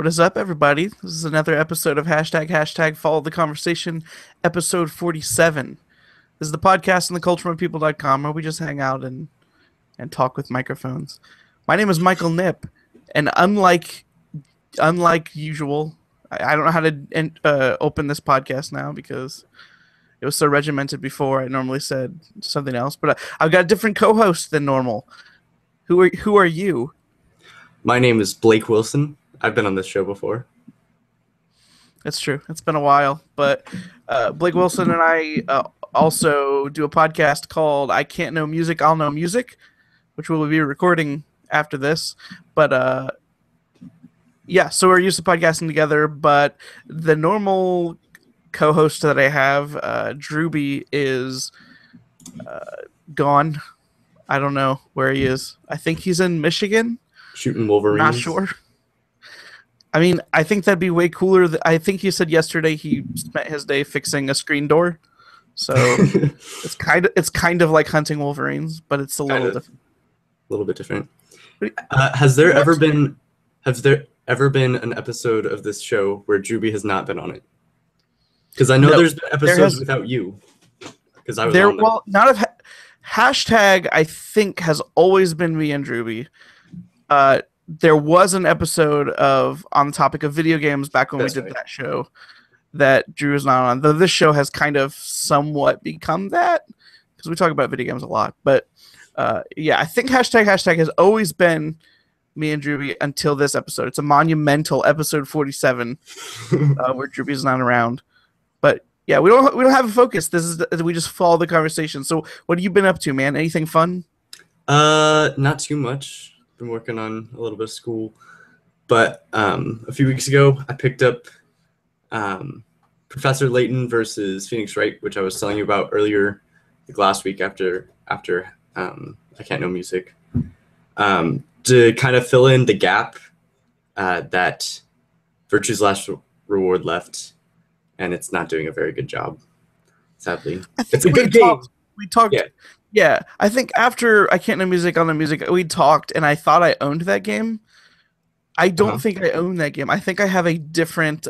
What is up, everybody? This is another episode of hashtag Follow the Conversation, episode 47. This is the podcast on theculturalpeople.com where we just hang out and talk with microphones. My name is Michael Nip, and unlike usual, I don't know how to open this podcast now because it was so regimented before. I normally said something else, but I've got a different co-host than normal. Who are you? My name is Blake Wilson. I've been on this show before. That's true. It's been a while, but Blake Wilson and I also do a podcast called I Can't Know Music, I'll Know Music, which we'll be recording after this. But yeah, so we're used to podcasting together, but the normal co-host that I have, Drewby, is gone. I don't know where he is. I think he's in Michigan. Shooting Wolverines. Not sure. I mean, I think that'd be way cooler. I think he said yesterday he spent his day fixing a screen door. So it's kind of like hunting Wolverines, but it's a little different. A little bit different. Has there ever been an episode of this show where Drewby has not been on it? Because I know there's been episodes without you. Because I was on there. Well, not of hashtag. I think has always been me and Drewby. There was an episode of on the topic of video games back when we did that show that Drew was not on. Though this show has kind of somewhat become that because we talk about video games a lot. But yeah, I think hashtag has always been me and Drewby until this episode. It's a monumental episode 47 where Drewby's not around. But yeah, we don't have a focus. We just follow the conversation. So what have you been up to, man? Anything fun? Not too much. Been working on a little bit of school, but a few weeks ago I picked up Professor Layton versus Phoenix Wright, which I was telling you about earlier, like last week after I Can't Know Music, to kind of fill in the gap that Virtue's Last Reward left, and it's not doing a very good job, sadly. It's a good game. We talked. Yeah, I think after I Can't Know Music on the music, we talked, and I thought I owned that game. I don't think I own that game. I think I have a different.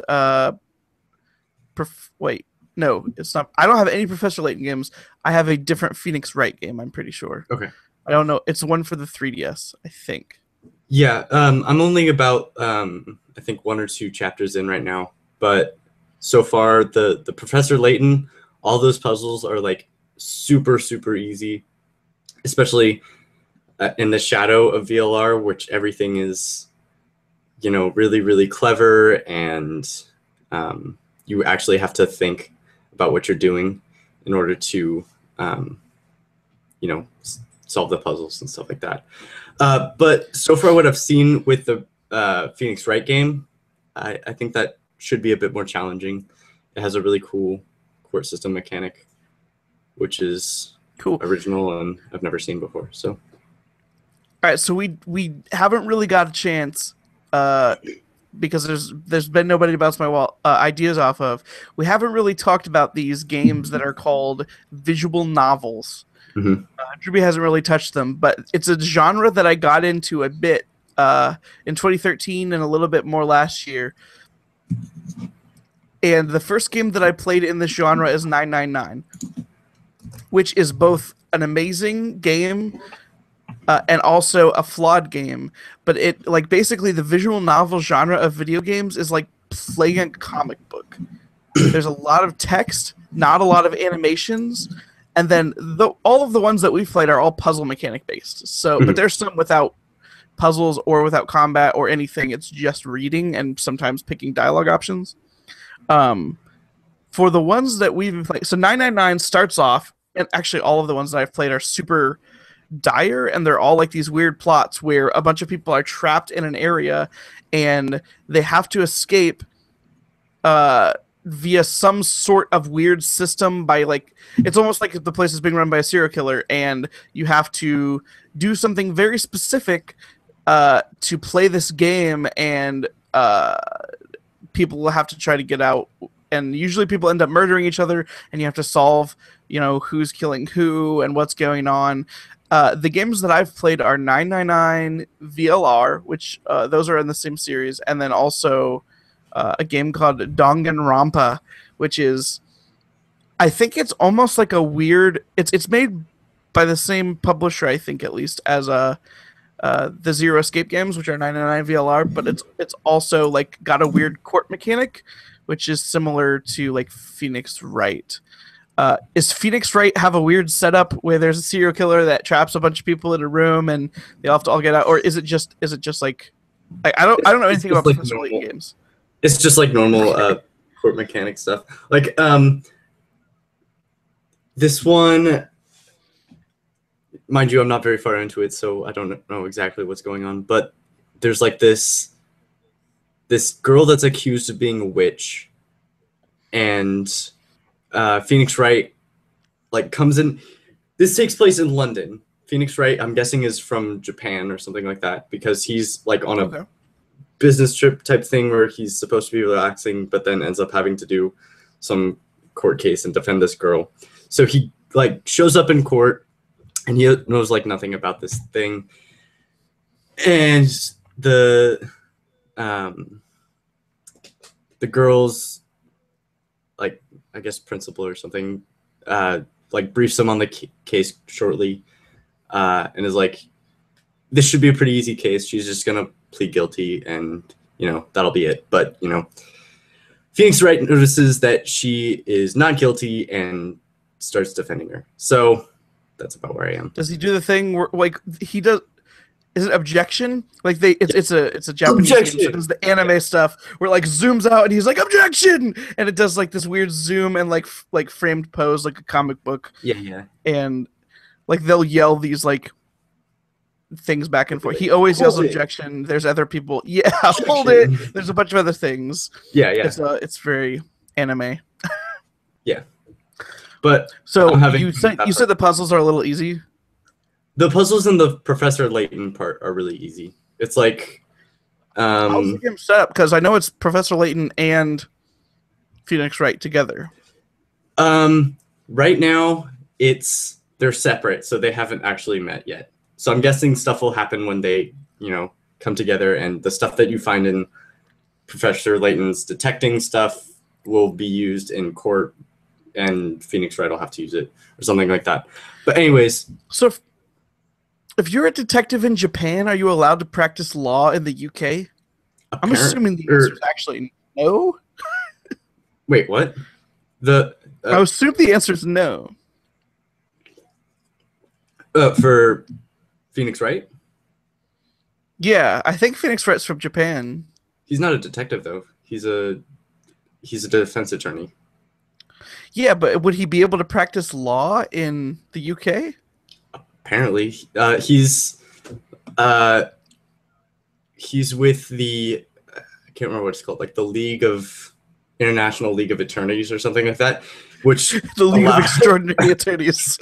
Wait, no, it's not. I don't have any Professor Layton games. I have a different Phoenix Wright game. I'm pretty sure. Okay. I don't know. It's one for the 3DS, I think. Yeah, I'm only about I think 1 or 2 chapters in right now, but so far the Professor Layton, all those puzzles are like super easy, especially in the shadow of VLR, which everything is, really clever, and you actually have to think about what you're doing in order to, solve the puzzles and stuff like that. But so far, what I've seen with the Phoenix Wright game, I think that should be a bit more challenging. It has a really cool court system mechanic, which is cool, original, and I've never seen before. So, all right, so we haven't really got a chance because there's been nobody to bounce my ideas off of. We haven't really talked about these games that are called visual novels. Mm-hmm. Drewby hasn't really touched them, but it's a genre that I got into a bit in 2013 and a little bit more last year. And the first game that I played in this genre is 999. Which is both an amazing game and also a flawed game. But it basically the visual novel genre of video games is like playing a comic book. There's a lot of text, not a lot of animations, and then all of the ones that we've played are all puzzle mechanic based. So, but there's some without puzzles or without combat or anything. It's just reading and sometimes picking dialogue options. For the ones that we've played, so 999 starts off. And actually, all of the ones that I've played are super dire, and they're all like these weird plots where a bunch of people are trapped in an area, and they have to escape via some sort of weird system by it's almost like the place is being run by a serial killer, and you have to do something very specific to play this game, and people will have to try to get out. And usually people end up murdering each other, and you have to solve, who's killing who and what's going on. The games that I've played are 999 VLR, which those are in the same series, and then also a game called Danganronpa, which is, I think it's almost like a weird. It's made by the same publisher, I think, at least, as the Zero Escape games, which are 999 VLR, but it's also like got a weird court mechanic, which is similar to like Phoenix Wright. Is Phoenix Wright have a weird setup where there's a serial killer that traps a bunch of people in a room and they all have to all get out, or is it just like I don't know anything about like Professor Layton games. It's just like normal court mechanic stuff. Like this one, mind you, I'm not very far into it, so I don't know exactly what's going on. But there's like this girl that's accused of being a witch, and Phoenix Wright like comes in. This takes place in London. Phoenix Wright, I'm guessing, is from Japan or something like that, because he's like on a business trip type thing where he's supposed to be relaxing, but then ends up having to do some court case and defend this girl. So he like shows up in court, and he knows like nothing about this thing. And the girl's like, I guess, principal or something, like briefs him on the case shortly, and is like, this should be a pretty easy case. She's just gonna plead guilty, and that'll be it. But Phoenix Wright notices that she is not guilty and starts defending her. So that's about where I am. Does he do the thing where like he does? Is it objection? Like it's a Japanese game, so it does the anime stuff where it like zooms out and he's like objection, and it does like this weird zoom and like framed pose like a comic book. Yeah. And like they'll yell these like things back and forth. He always yells objection. There's other people. Yeah, hold it. There's a bunch of other things. Yeah. It's very anime. Yeah. But so you said the puzzles are a little easy. The puzzles in the Professor Layton part are really easy. It's like how's the game set up? Because I know it's Professor Layton and Phoenix Wright together. Right now they're separate, so they haven't actually met yet. So I'm guessing stuff will happen when they, come together, and the stuff that you find in Professor Layton's detecting stuff will be used in court, and Phoenix Wright will have to use it or something like that. But anyways, so if you're a detective in Japan, are you allowed to practice law in the UK? I'm assuming the answer is actually no. Wait, what? I assume the answer is no. For Phoenix Wright? Yeah, I think Phoenix Wright's from Japan. He's not a detective, though. He's a defense attorney. Yeah, but would he be able to practice law in the UK? Apparently, he's with the, I can't remember what it's called, like the International League of Attorneys or something like that, which the League of Extraordinary Attorneys.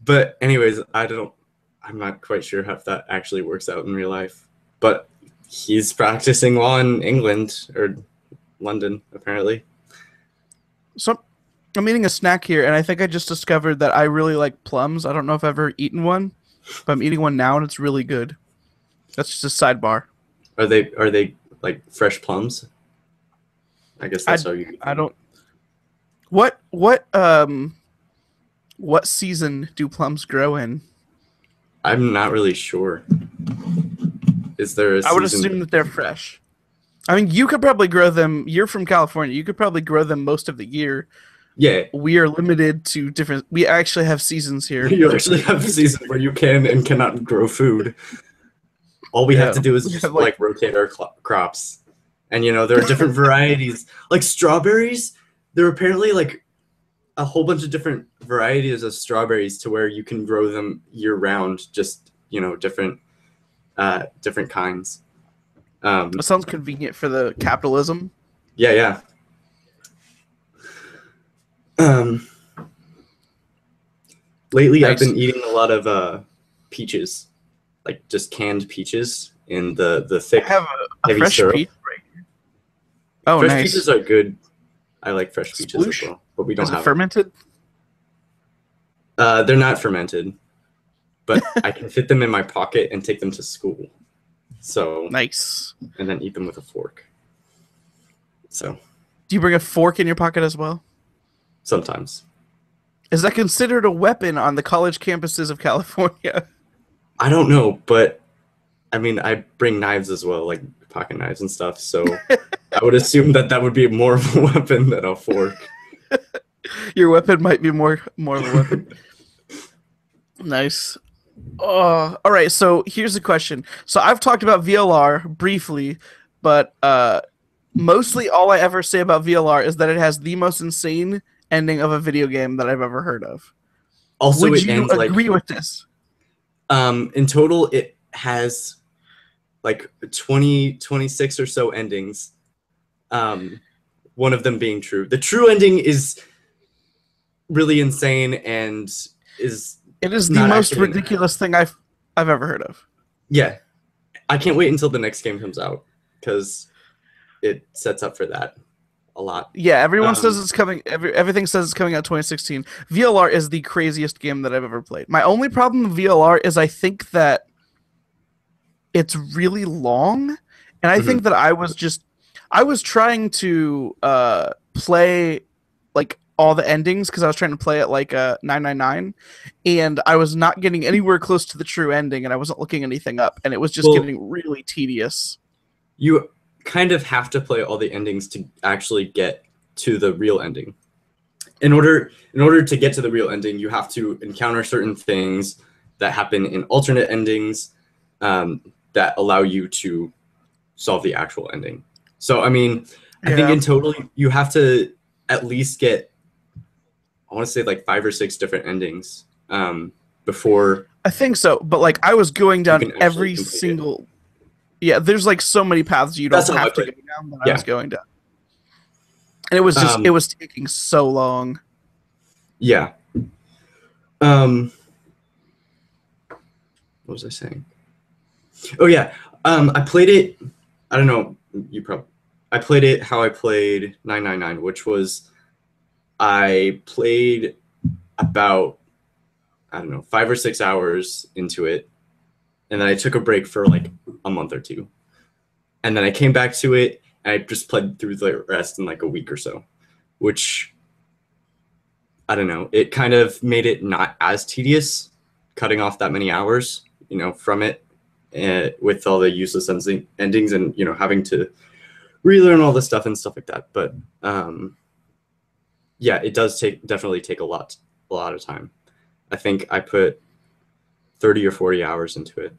But anyways, I'm not quite sure how that actually works out in real life. But he's practicing law in England or London, apparently. So I'm eating a snack here, and I think I just discovered that I really like plums. I don't know if I've ever eaten one, but I'm eating one now, and it's really good. That's just a sidebar. Are they like fresh plums? I guess that's how you. I don't. What season do plums grow in? I'm not really sure. Is there a season? I would assume that they're fresh. I mean, you could probably grow them. You're from California. You could probably grow them most of the year. Yeah. We are limited to different. We actually have seasons here. You actually have seasons where you can and cannot grow food. All we have to do is just like rotate our crops. And there are different varieties. Like strawberries, there are apparently like a whole bunch of different varieties of strawberries to where you can grow them year round, just different kinds. That sounds convenient for the capitalism. Yeah. Lately, nice. I've been eating a lot of peaches, like just canned peaches in the thick, I have a fresh syrup. Peach right here. Oh, fresh nice. peaches are good. I like fresh peaches as well, but we don't have fermented. They're not fermented, but I can fit them in my pocket and take them to school. So nice. And then eat them with a fork. So. Do you bring a fork in your pocket as well? Sometimes. Is that considered a weapon on the college campuses of California? I don't know, but I mean, I bring knives as well, like pocket knives and stuff. So I would assume that would be more of a weapon than a fork. Your weapon might be more of a weapon. Nice. All right, so here's the question. So I've talked about VLR briefly, but mostly all I ever say about VLR is that it has the most insane ending of a video game that I've ever heard of. Also, would you agree with this? In total, it has like 26 or so endings. One of them being true. The true ending is really insane and is it is the most ridiculous thing I've ever heard of. Yeah, I can't wait until the next game comes out because it sets up for that a lot. Yeah, everyone says it's coming. Everything says it's coming out 2016. VLR is the craziest game that I've ever played. My only problem with VLR is I think that it's really long, and I think that I was trying to play like all the endings because I was trying to play it like 999, and I was not getting anywhere close to the true ending, and I wasn't looking anything up, and it was just getting really tedious. You kind of have to play all the endings to actually get to the real ending. In order to get to the real ending, you have to encounter certain things that happen in alternate endings that allow you to solve the actual ending. So, I mean, I think in total, you have to at least get, I want to say like 5 or 6 different endings before. I think so, but like I was going down every single. Yeah, there's like so many paths you don't have to go down that I was going down. And it was just, it was taking so long. Yeah. What was I saying? Oh, yeah. I played it, I don't know, I played it how I played 999, which was I played about, I don't know, 5 or 6 hours into it. And then I took a break for like a month or 2. And then I came back to it and I just played through the rest in like a week or so, which, I don't know, it kind of made it not as tedious, cutting off that many hours, from it with all the useless endings and, having to relearn all this stuff and stuff like that. But yeah, it does definitely take a lot of time. I think I put 30 or 40 hours into it.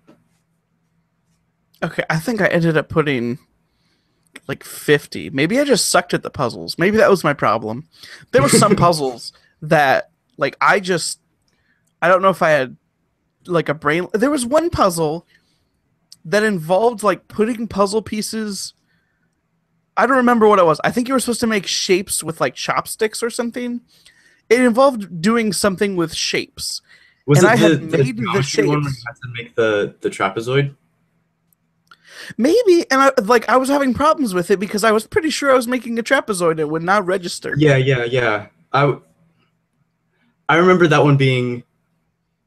Okay, I think I ended up putting like 50. Maybe I just sucked at the puzzles. Maybe that was my problem. There were some puzzles that like I don't know if I had like a brain. There was one puzzle that involved like putting puzzle pieces. I don't remember what it was. I think you were supposed to make shapes with like chopsticks or something. It involved doing something with shapes. Was and it I had made the shapes. One where you had to make the trapezoid? Maybe, and I was having problems with it because I was pretty sure I was making a trapezoid and it would not register. Yeah. I remember that one being.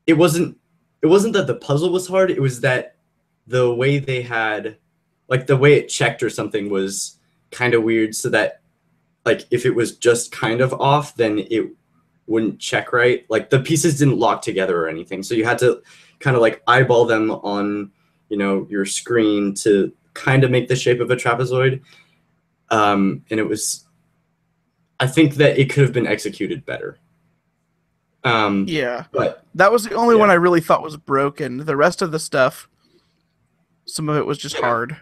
It wasn't that the puzzle was hard. It was that the way they had, like the way it checked or something was kind of weird. So that, like, if it was just kind of off, then it wouldn't check right. Like the pieces didn't lock together or anything. So you had to kind of like eyeball them on, your screen to kind of make the shape of a trapezoid. And it was, I think that it could have been executed better. Yeah, but that was the only one I really thought was broken. The rest of the stuff, some of it was just hard.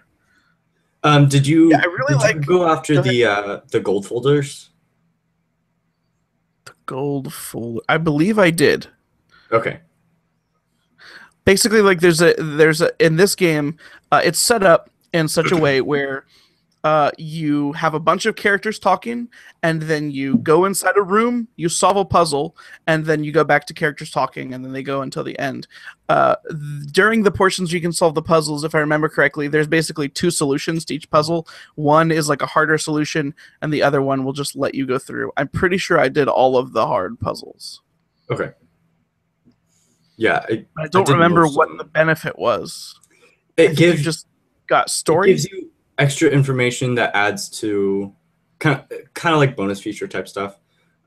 Did you? I really you go after the gold folders? The gold folder. I believe I did. Okay. Basically, like there's a in this game, it's set up in such a way where you have a bunch of characters talking, and then you go inside a room, you solve a puzzle, and then you go back to characters talking, and then they go until the end. During the portions you can solve the puzzles, if I remember correctly, there's basically 2 solutions to each puzzle. One is like a harder solution, and the other one will just let you go through. I'm pretty sure I did all of the hard puzzles. Okay. Yeah, I don't remember what the benefit was. It gives you just got story. It gives you extra information that adds to kind of like bonus feature type stuff.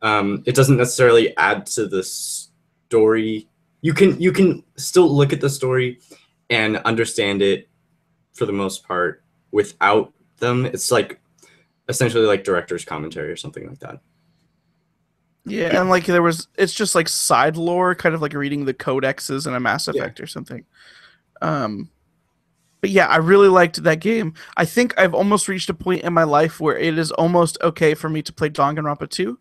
It doesn't necessarily add to the story. You can still look at the story and understand it for the most part without them. It's like essentially like director's commentary or something like that. Yeah, and like it's just like side lore, kind of like reading the codexes in a Mass Effect or something. But yeah, I really liked that game. I think I've almost reached a point in my life where it is almost okay for me to play Danganronpa 2,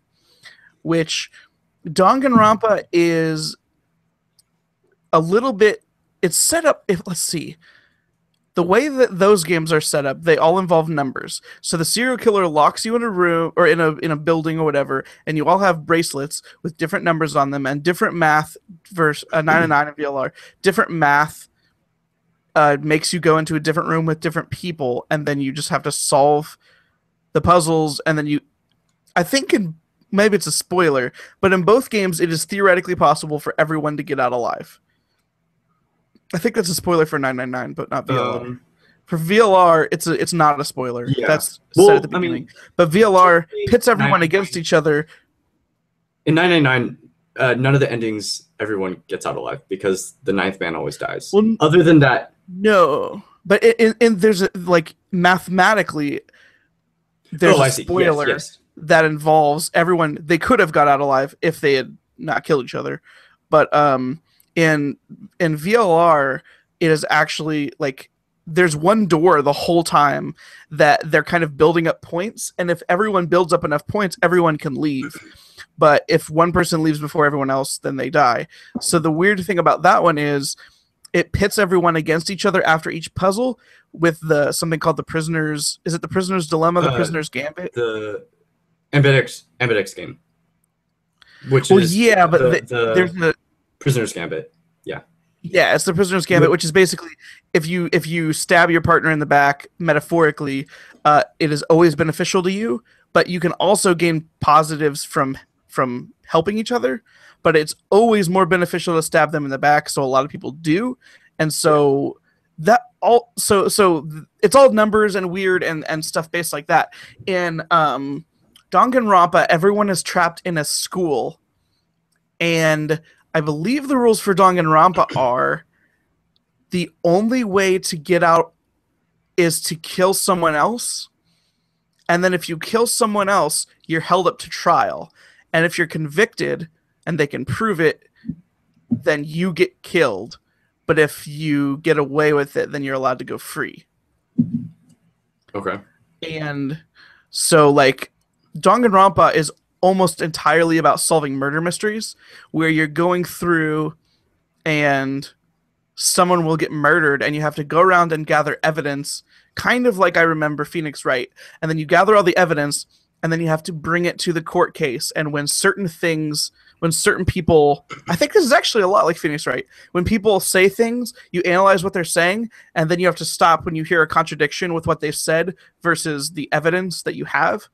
which Danganronpa is a little bit, it's set up, let's see. The way that those games are set up, they all involve numbers. So the serial killer locks you in a room or in a building or whatever, and you all have bracelets with different numbers on them and different math. Verse 9 and 9 in VLR. Different math makes you go into a different room with different people, and then you just have to solve the puzzles. And then I think maybe it's a spoiler, but in both games, it is theoretically possible for everyone to get out alive. I think that's a spoiler for 999, but not VLR. For VLR, it's not a spoiler. Yeah. That's said at the beginning. I mean, but VLR pits everyone against each other. In 999, none of the endings everyone gets out alive because the ninth man always dies. Well, other than that, no. But there's like mathematically, there's a spoiler that involves everyone. They could have got out alive if they had not killed each other, but in VLR, it is actually like there's one door the whole time that they're kind of building up points, and if everyone builds up enough points, everyone can leave. But if one person leaves before everyone else, then they die. So the weird thing about that one is it pits everyone against each other after each puzzle with something called the prisoner's. Is it the prisoner's dilemma? The prisoner's gambit? The Ambidex game. Which is there's the Prisoner's Gambit. Yeah. Yeah, it's the Prisoner's Gambit, which is basically if you stab your partner in the back, metaphorically, it is always beneficial to you, but you can also gain positives from helping each other, but it's always more beneficial to stab them in the back, so a lot of people do. And so so it's all numbers and weird and stuff based like that. In Danganronpa, everyone is trapped in a school, and I believe the rules for Danganronpa are the only way to get out is to kill someone else. And then if you kill someone else, you're held up to trial. And if you're convicted and they can prove it, then you get killed. But if you get away with it, then you're allowed to go free. Okay. And so like Danganronpa is almost entirely about solving murder mysteries, where you're going through and someone will get murdered and you have to go around and gather evidence, kind of like I Remember Phoenix Wright. And then you gather all the evidence and then you have to bring it to the court case. And when certain people, I think this is actually a lot like Phoenix Wright, when people say things, you analyze what they're saying, and then you have to stop when you hear a contradiction with what they've said versus the evidence that you have.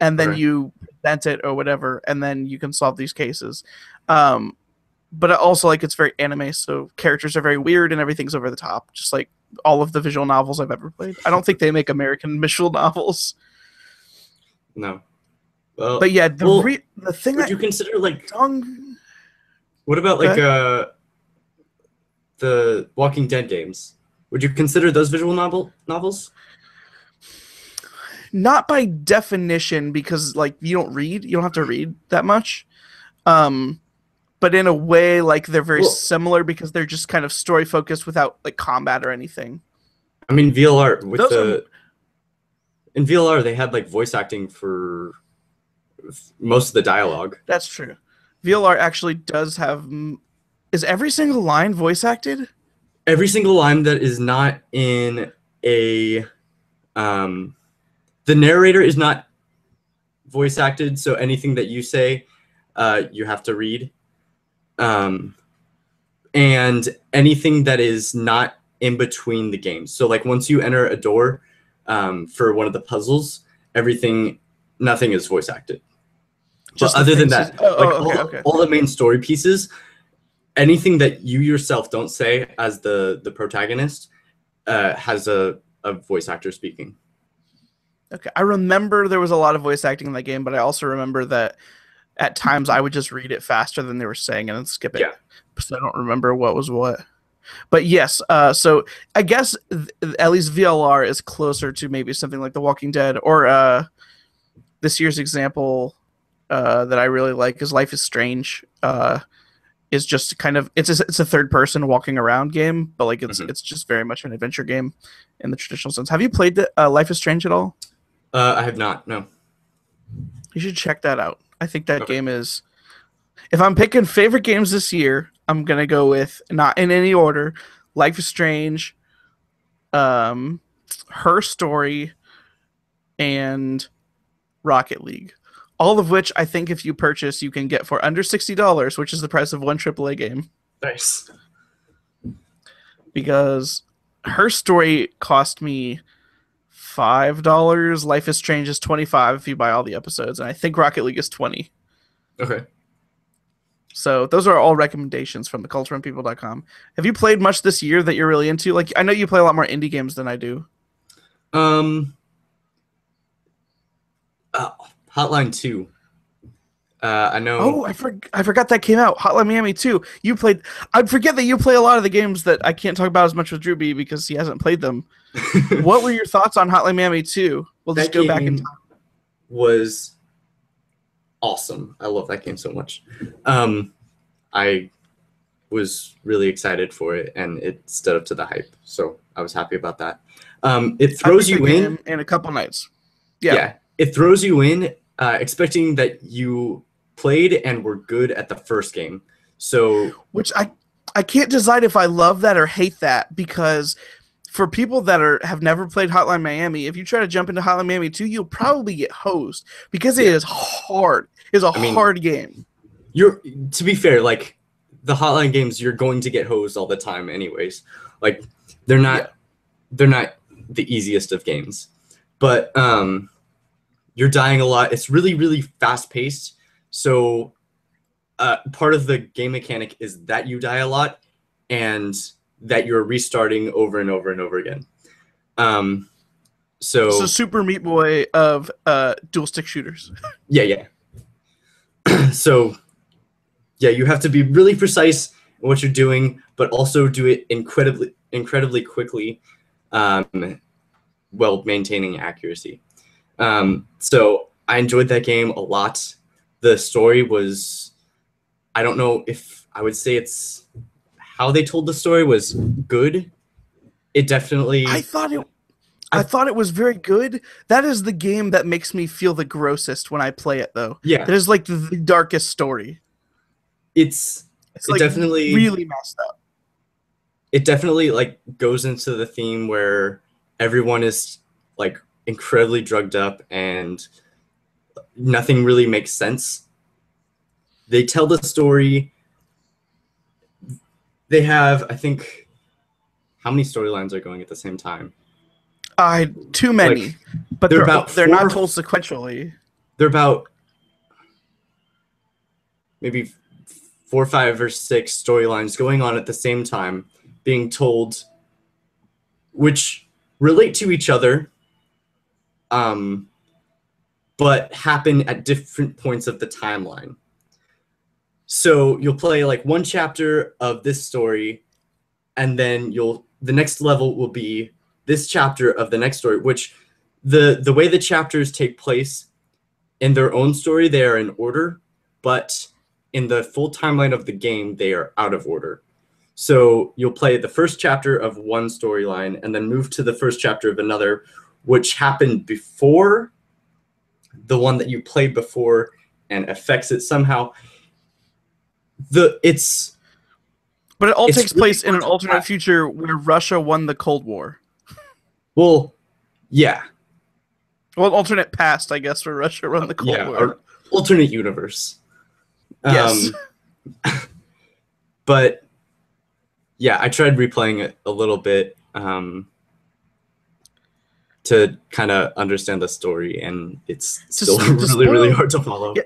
And then you present it or whatever, and then you can solve these cases. But also, like, it's very anime, so characters are very weird and everything's over the top, just like all of the visual novels I've ever played. I don't think they make American visual novels. No. Well, but yeah, the thing would that you consider like what about like the Walking Dead games? Would you consider those visual novels? Not by definition, because like you don't have to read that much. But in a way, like they're very similar because they're just kind of story focused without like combat or anything. I mean, VLR in VLR they had like voice acting for most of the dialogue. That's true. VLR actually does have. Is every single line voice acted? Every single line that is not in a the narrator is not voice acted, so anything that you say, you have to read. And anything that is not in between the games. So like once you enter a door for one of the puzzles, nothing is voice acted. Just other than that, all the main story pieces, anything that you yourself don't say as the protagonist has a voice actor speaking. Okay, I remember there was a lot of voice acting in that game, but I also remember that at times I would just read it faster than they were saying and then skip it. Yeah. So I don't remember what was what. But yes, so I guess at least VLR is closer to maybe something like The Walking Dead, or this year's example that I really like is Life is Strange. Is just kind of it's a third person walking around game, but like it's just very much an adventure game in the traditional sense. Have you played Life is Strange at all? I have not. No. You should check that out. I think that game is. If I'm picking favorite games this year, I'm gonna go with, not in any order, Life is Strange, Her Story, and Rocket League. All of which I think if you purchase, you can get for under $60, which is the price of one AAA game. Nice. Because Her Story cost me $5. Life is Strange is $25 if you buy all the episodes, and I think Rocket League is $20. Okay. So those are all recommendations from thecultureandpeople.com. Have you played much this year that you're really into? Like, I know you play a lot more indie games than I do. Hotline 2. I know. Oh, I forgot that came out. Hotline Miami 2. You played. I forget that you play a lot of the games that I can't talk about as much with Drewby because he hasn't played them. What were your thoughts on Hotline Miami 2? We'll just go back in time. Was awesome. I love that game so much. I was really excited for it, and it stood up to the hype. So I was happy about that. It throws you in a couple nights. Yeah, it throws you in expecting that you played and were good at the first game. So, which I can't decide if I love that or hate that, because for people that have never played Hotline Miami, if you try to jump into Hotline Miami 2, you'll probably get hosed because it is hard. It's hard game. To be fair, like the Hotline games, you're going to get hosed all the time anyways. Like they're not the easiest of games. But you're dying a lot. It's really, really fast paced. So part of the game mechanic is that you die a lot and that you're restarting over and over and over again. So it's a Super Meat Boy of dual stick shooters. Yeah. So yeah, you have to be really precise in what you're doing, but also do it incredibly quickly, while maintaining accuracy. So I enjoyed that game a lot. The story was, I don't know if I would say it's how they told the story was good. It definitely. I thought it was very good. That is the game that makes me feel the grossest when I play it, though. Yeah. That is like the darkest story. It's like definitely really messed up. It definitely like goes into the theme where everyone is like incredibly drugged up and nothing really makes sense. They tell the story. They have, I think, how many storylines are going at the same time? Too many, but they're not told sequentially. They're about maybe 4, 5, or 6 storylines going on at the same time, being told, which relate to each other, but happen at different points of the timeline. So you'll play like one chapter of this story, and then the next level will be this chapter of the next story, which the way the chapters take place in their own story, they are in order, but in the full timeline of the game, they are out of order. So you'll play the first chapter of one storyline and then move to the first chapter of another, which happened before the one that you played before and affects it somehow. But it all takes place in an alternate future where Russia won the Cold War. Well, yeah. Well, alternate past, I guess, where Russia won the Cold War. Or alternate universe. Yes. But yeah, I tried replaying it a little bit to kind of understand the story, and it's still really hard to follow. Yeah,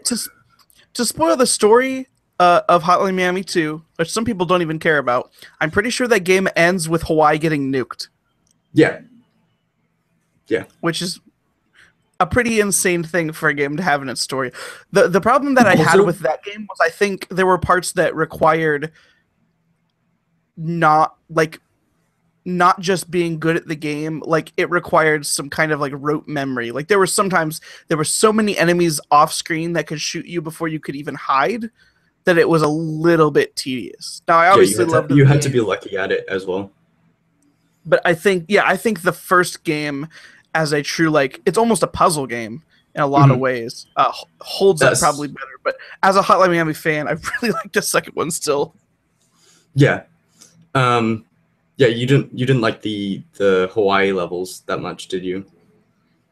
to spoil the story, of Hotline Miami 2, which some people don't even care about, I'm pretty sure that game ends with Hawaii getting nuked. Yeah. Yeah. Which is a pretty insane thing for a game to have in its story. The problem that I had with that game was I think there were parts that required not just being good at the game, like it required some kind of like rote memory. Like there were so many enemies off screen that could shoot you before you could even hide that it was a little bit tedious. Now I obviously loved you had to be lucky at it as well. But I think the first game as a true, like, it's almost a puzzle game in a lot of ways, holds up probably better. But as a Hotline Miami fan, I really like the second one still. Yeah. Yeah, you didn't like the Hawaii levels that much, did you?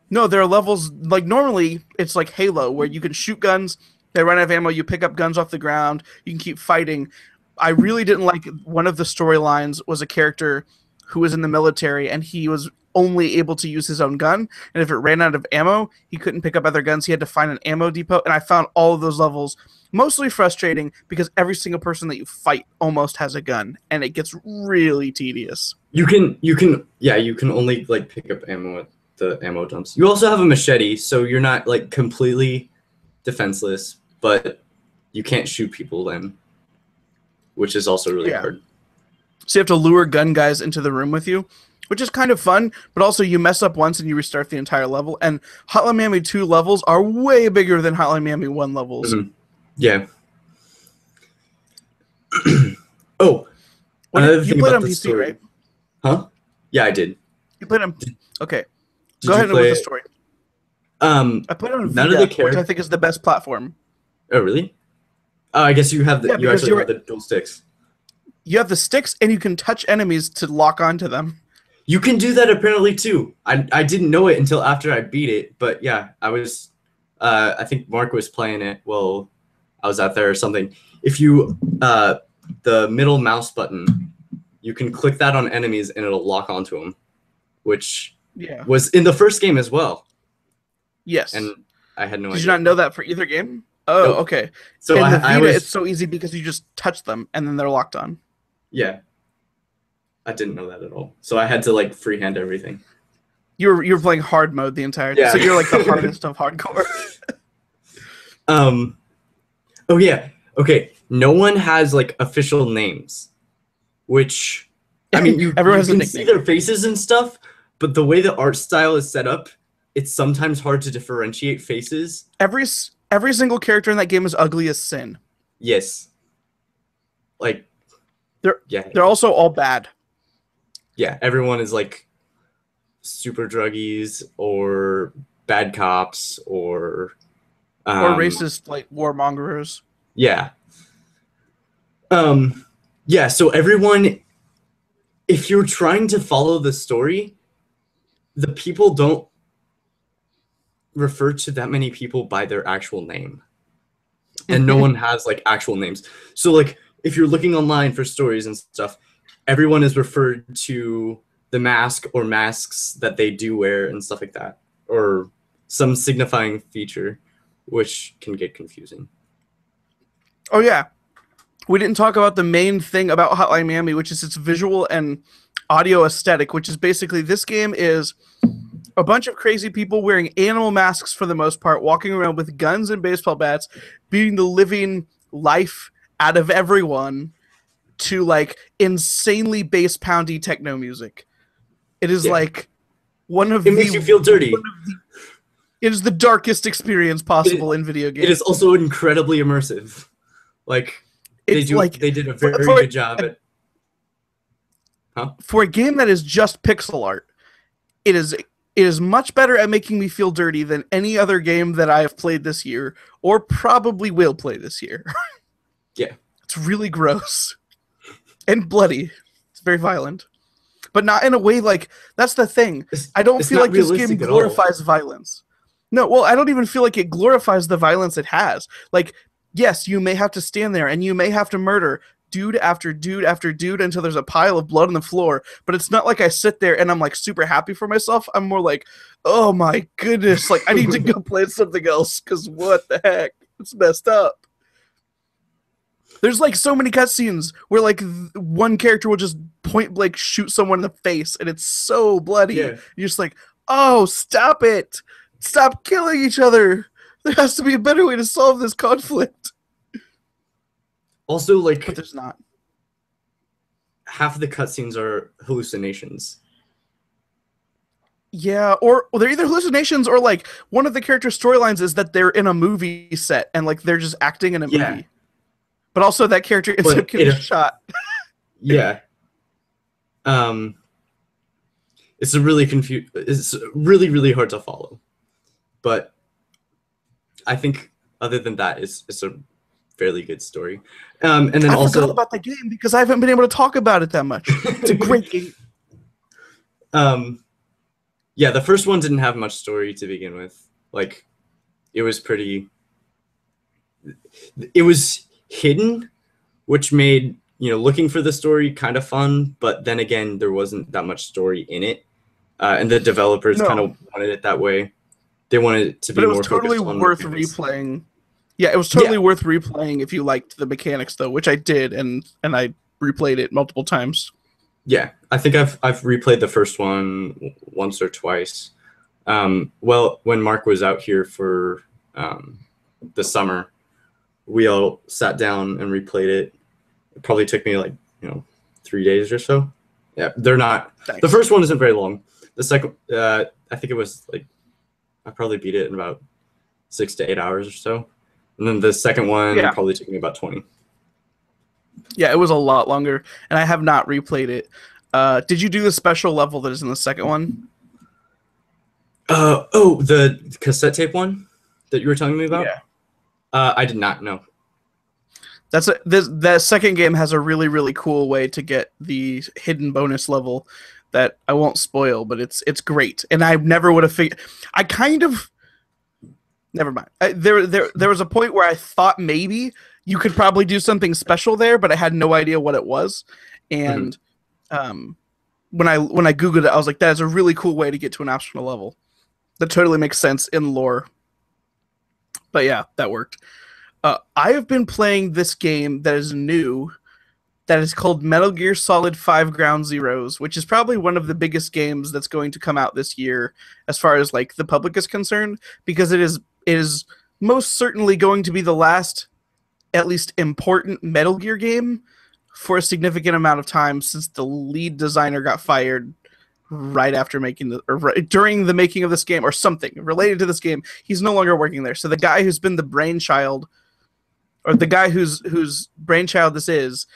No, there are levels, like, normally it's like Halo, where you can shoot guns, they run out of ammo, you pick up guns off the ground, you can keep fighting. I really didn't like one of the storylines was a character who was in the military, and he was only able to use his own gun, and if it ran out of ammo, he couldn't pick up other guns. He had to find an ammo depot, and I found all of those levels mostly frustrating because every single person that you fight almost has a gun, and it gets really tedious. You can only like pick up ammo at the ammo dumps. You also have a machete, so you're not like completely defenseless, but you can't shoot people then, which is also really hard. So you have to lure gun guys into the room with you, which is kind of fun, but also you mess up once and you restart the entire level. And Hotline Miami 2 levels are way bigger than Hotline Miami 1 levels. Mm-hmm. Yeah. Oh, another thing about the PC, story. Right? Huh? Yeah, I did. You played on... Okay. Go ahead with the story. I played on Vita, which I think is the best platform. Oh, really? I guess you have you actually have the dual sticks. You have the sticks, and you can touch enemies to lock onto them. You can do that apparently too. I didn't know it until after I beat it, but yeah, I was. I think Mark was playing it while I was out there or something. If you the middle mouse button, you can click that on enemies and it'll lock onto them, which was in the first game as well. Yes, and I had no idea. Did you not know that for either game? Oh, nope. Okay. So in the Vita, it's so easy because you just touch them and then they're locked on. Yeah. I didn't know that at all. So I had to like freehand everything. You were playing hard mode the entire time. So you're like the hardest of hardcore. Oh yeah. Okay. No one has like official names, which I mean you can see their faces and stuff, but the way the art style is set up, it's sometimes hard to differentiate faces. Every single character in that game is ugly as sin. Yes. Like they're also all bad. Yeah, everyone is like super druggies or bad cops or racist like warmongers. Yeah. Yeah, so everyone, if you're trying to follow the story, the people don't refer to that many people by their actual name. And no one has like actual names. So like if you're looking online for stories and stuff, everyone is referred to the mask or masks that they do wear and stuff like that, or some signifying feature, which can get confusing. Oh yeah, we didn't talk about the main thing about Hotline Miami, which is its visual and audio aesthetic, which is basically this game is a bunch of crazy people wearing animal masks for the most part, walking around with guns and baseball bats, beating the living life out of everyone to like insanely bass poundy techno music. It is like one of it makes you feel dirty. It is the darkest experience possible in video games. It is also incredibly immersive. Like they did a very good job at for a game that is just pixel art. It is much better at making me feel dirty than any other game that I have played this year or probably will play this year. Yeah. It's really gross. And bloody. It's very violent. But not in a way like... That's the thing. I don't feel like this game glorifies violence. No, well, I don't even feel like it glorifies the violence it has. Like, yes, you may have to stand there and you may have to murder dude after dude after dude until there's a pile of blood on the floor. But it's not like I sit there and I'm like super happy for myself. I'm more like, oh my goodness, like I need to go play something else because what the heck? It's messed up. There's like so many cutscenes where like one character will just point blank shoot someone in the face, and it's so bloody. Yeah. You're just like, oh, stop it! Stop killing each other. There has to be a better way to solve this conflict. Also, like, but there's not. Half of the cutscenes are hallucinations. Yeah, or they're either hallucinations or like one of the character storylines is that they're in a movie set and like they're just acting in a movie. But also that character ends up getting shot. Yeah. It's really really hard to follow. But I think other than that, it's a fairly good story. And then I forgot about the game because I haven't been able to talk about it that much. It's a great game. Yeah, the first one didn't have much story to begin with. Like, it was hidden, which made, looking for the story kind of fun, but then again, there wasn't that much story in it. And the developers kind of wanted it that way. They wanted it to be more totally focused on worth replaying. Yeah, it was totally worth replaying if you liked the mechanics, though, which I did, and I replayed it multiple times. Yeah, I think I've replayed the first one once or twice. Well, when Mark was out here for the summer, we all sat down and replayed it. It probably took me 3 days or so. Yeah, they're not. Thanks. The first one isn't very long. The second, I think it was I probably beat it in about 6 to 8 hours or so, and then the second one probably took me about 20. Yeah, it was a lot longer, and I have not replayed it. Did you do the special level that is in the second one? The cassette tape one that you were telling me about? Yeah. I did not know. That second game has a really, really cool way to get the hidden bonus level that I won't spoil, but it's great. And I never would have figured. Never mind. There was a point where I thought maybe you could probably do something special there, but I had no idea what it was. And when I Googled it, I was like, that is a really cool way to get to an optional level. That totally makes sense in lore. But yeah, that worked. I have been playing this game that is new, that is called Metal Gear Solid 5 Ground Zeroes, which is probably one of the biggest games that's going to come out this year as far as like the public is concerned, because it is most certainly going to be the last, at least important Metal Gear game for a significant amount of time, since the lead designer got fired right after during the making of this game, or something related to this game. He's no longer working there. So the guy who's been the brainchild, or the guy whose brainchild this is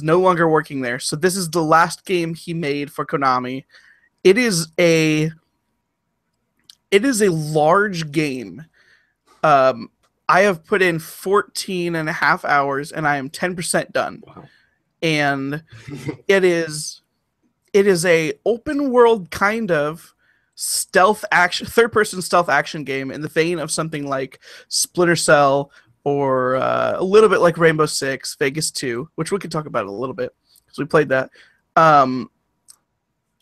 no longer working there. So this is the last game he made for Konami. It is a large game. I have put in 14 and a half hours, and I am 10% done. Wow. And it is a open world kind of stealth action, third-person stealth action game in the vein of something like Splinter Cell, or a little bit like Rainbow Six, Vegas 2, which we could talk about a little bit because we played that.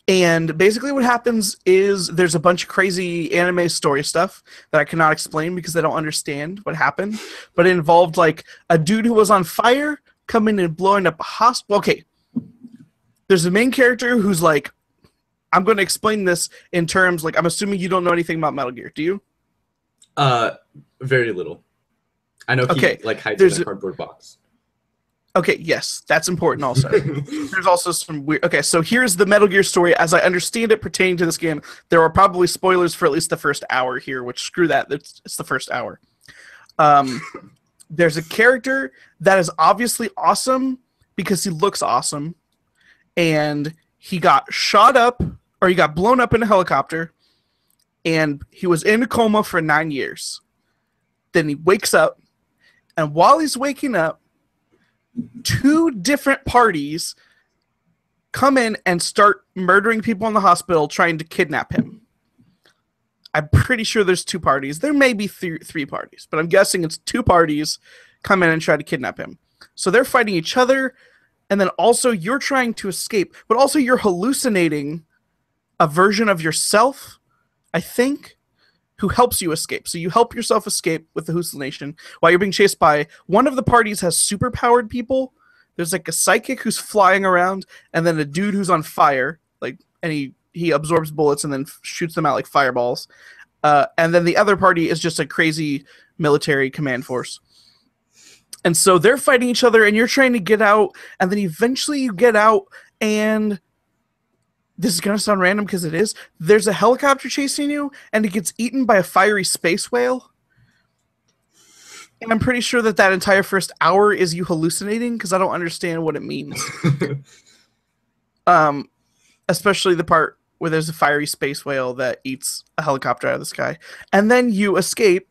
And basically what happens is there's a bunch of crazy anime story stuff that I cannot explain because I don't understand what happened. But it involved like a dude who was on fire coming and blowing up a hospital. Okay, there's a main character who's like, I'm going to explain this in terms, like, I'm assuming you don't know anything about Metal Gear, do you? Very little. I know he hides in a cardboard box. Okay, yes, that's important also. There's also some weird... Okay, so here's the Metal Gear story as I understand it pertaining to this game. There are probably spoilers for at least the first hour here, which screw that, it's the first hour. There's a character that is obviously awesome because he looks awesome, and he got shot up, or he got blown up in a helicopter, and he was in a coma for 9 years. Then he wakes up, and while he's waking up, 2 different parties come in and start murdering people in the hospital trying to kidnap him. I'm pretty sure there's 2 parties. There may be 3 parties, but I'm guessing it's 2 parties come in and try to kidnap him. So they're fighting each other, and then also you're trying to escape, but also you're hallucinating a version of yourself, I think. who helps you escape. So you help yourself escape with the hallucination while you're being chased by one of the parties has superpowered people. There's like a psychic who's flying around, and then a dude who's on fire, like, and he absorbs bullets and then shoots them out like fireballs. And then the other party is just a crazy military command force. And so they're fighting each other, and you're trying to get out, and then eventually you get out, and this is going to sound random because it is. There's a helicopter chasing you, and it gets eaten by a fiery space whale. And I'm pretty sure that entire first hour is you hallucinating because I don't understand what it means. Especially the part where there's a fiery space whale that eats a helicopter out of the sky. And then you escape,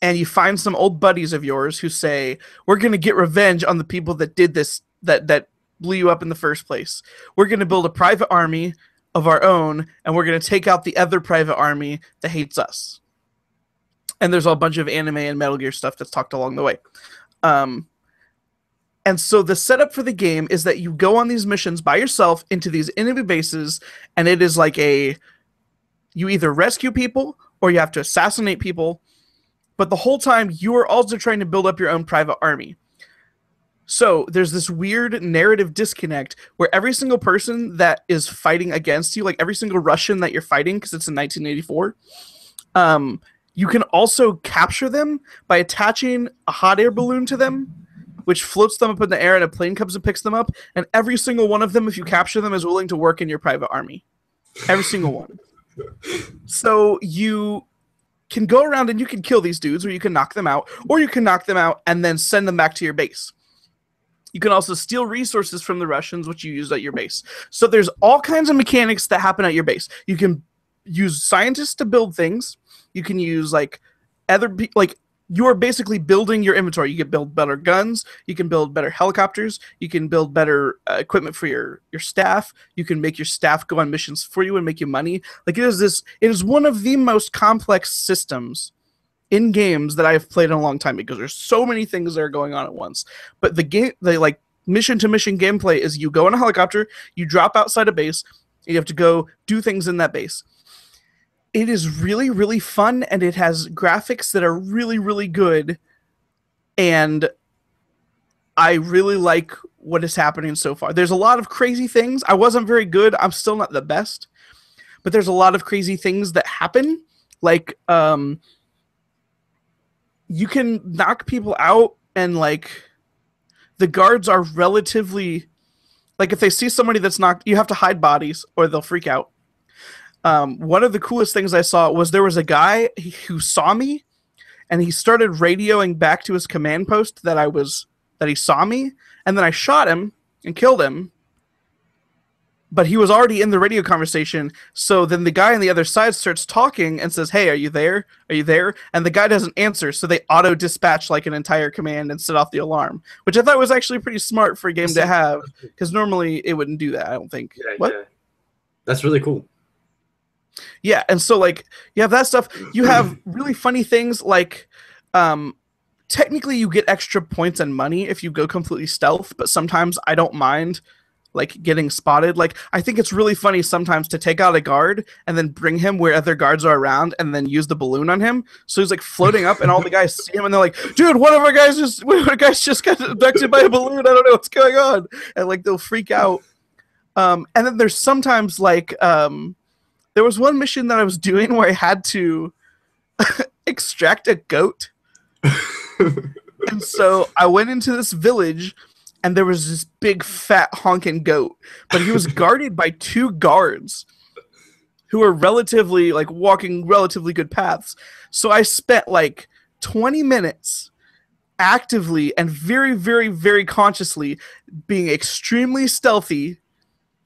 and you find some old buddies of yours who say, we're going to get revenge on the people that did this, that blew you up in the first place. We're going to build a private army of our own, and we're going to take out the other private army that hates us. And there's a bunch of anime and Metal Gear stuff that's talked along the way. And so the setup for the game is that you go on these missions by yourself into these enemy bases, and it is like you either rescue people or you have to assassinate people, but the whole time you are also trying to build up your own private army. So there's this weird narrative disconnect where every single person that is fighting against you, like every single Russian that you're fighting, because it's in 1984, you can also capture them by attaching a hot air balloon to them, which floats them up in the air, and a plane comes and picks them up. And every single one of them, if you capture them, is willing to work in your private army. Every single one. So you can go around and you can kill these dudes, or you can knock them out, or you can knock them out and then send them back to your base. You can also steal resources from the Russians, which you use at your base. So there's all kinds of mechanics that happen at your base. You can use scientists to build things. You can use you are basically building your inventory. You can build better guns. You can build better helicopters. You can build better equipment for your staff. You can make your staff go on missions for you and make you money. Like it is one of the most complex systems in games that I've played in a long time, because there's so many things that are going on at once. But the mission to mission gameplay is you go in a helicopter, you drop outside a base, and you have to go do things in that base. It is really, really fun, and it has graphics that are really, really good, and I really like what is happening so far. There's a lot of crazy things. I wasn't very good. I'm still not the best, but there's a lot of crazy things that happen. Like, you can knock people out, and the guards are relatively, if they see somebody that's knocked, you have to hide bodies or they'll freak out. One of the coolest things I saw was there was a guy who saw me, and he started radioing back to his command post that he saw me, and then I shot him and killed him. But he was already in the radio conversation, so then the guy on the other side starts talking and says, "Hey, are you there? Are you there?" And the guy doesn't answer, so they auto-dispatch an entire command and set off the alarm, which I thought was actually pretty smart for a game to have, because normally it wouldn't do that, I don't think. Yeah, what? Yeah. That's really cool. Yeah, and so you have that stuff. You have really funny things technically you get extra points and money if you go completely stealth, but sometimes I don't mind getting spotted. I think it's really funny sometimes to take out a guard and then bring him where other guards are around and then use the balloon on him. So he's floating up and all the guys see him and they're like, dude, one of our guys just got abducted by a balloon. I don't know what's going on. And they'll freak out. And then there's sometimes there was one mission that I was doing where I had to extract a goat. And so I went into this village, and there was this big, fat, honking goat. But he was guarded by two guards who were relatively, walking relatively good paths. So I spent, 20 minutes actively and very, very, very consciously being extremely stealthy.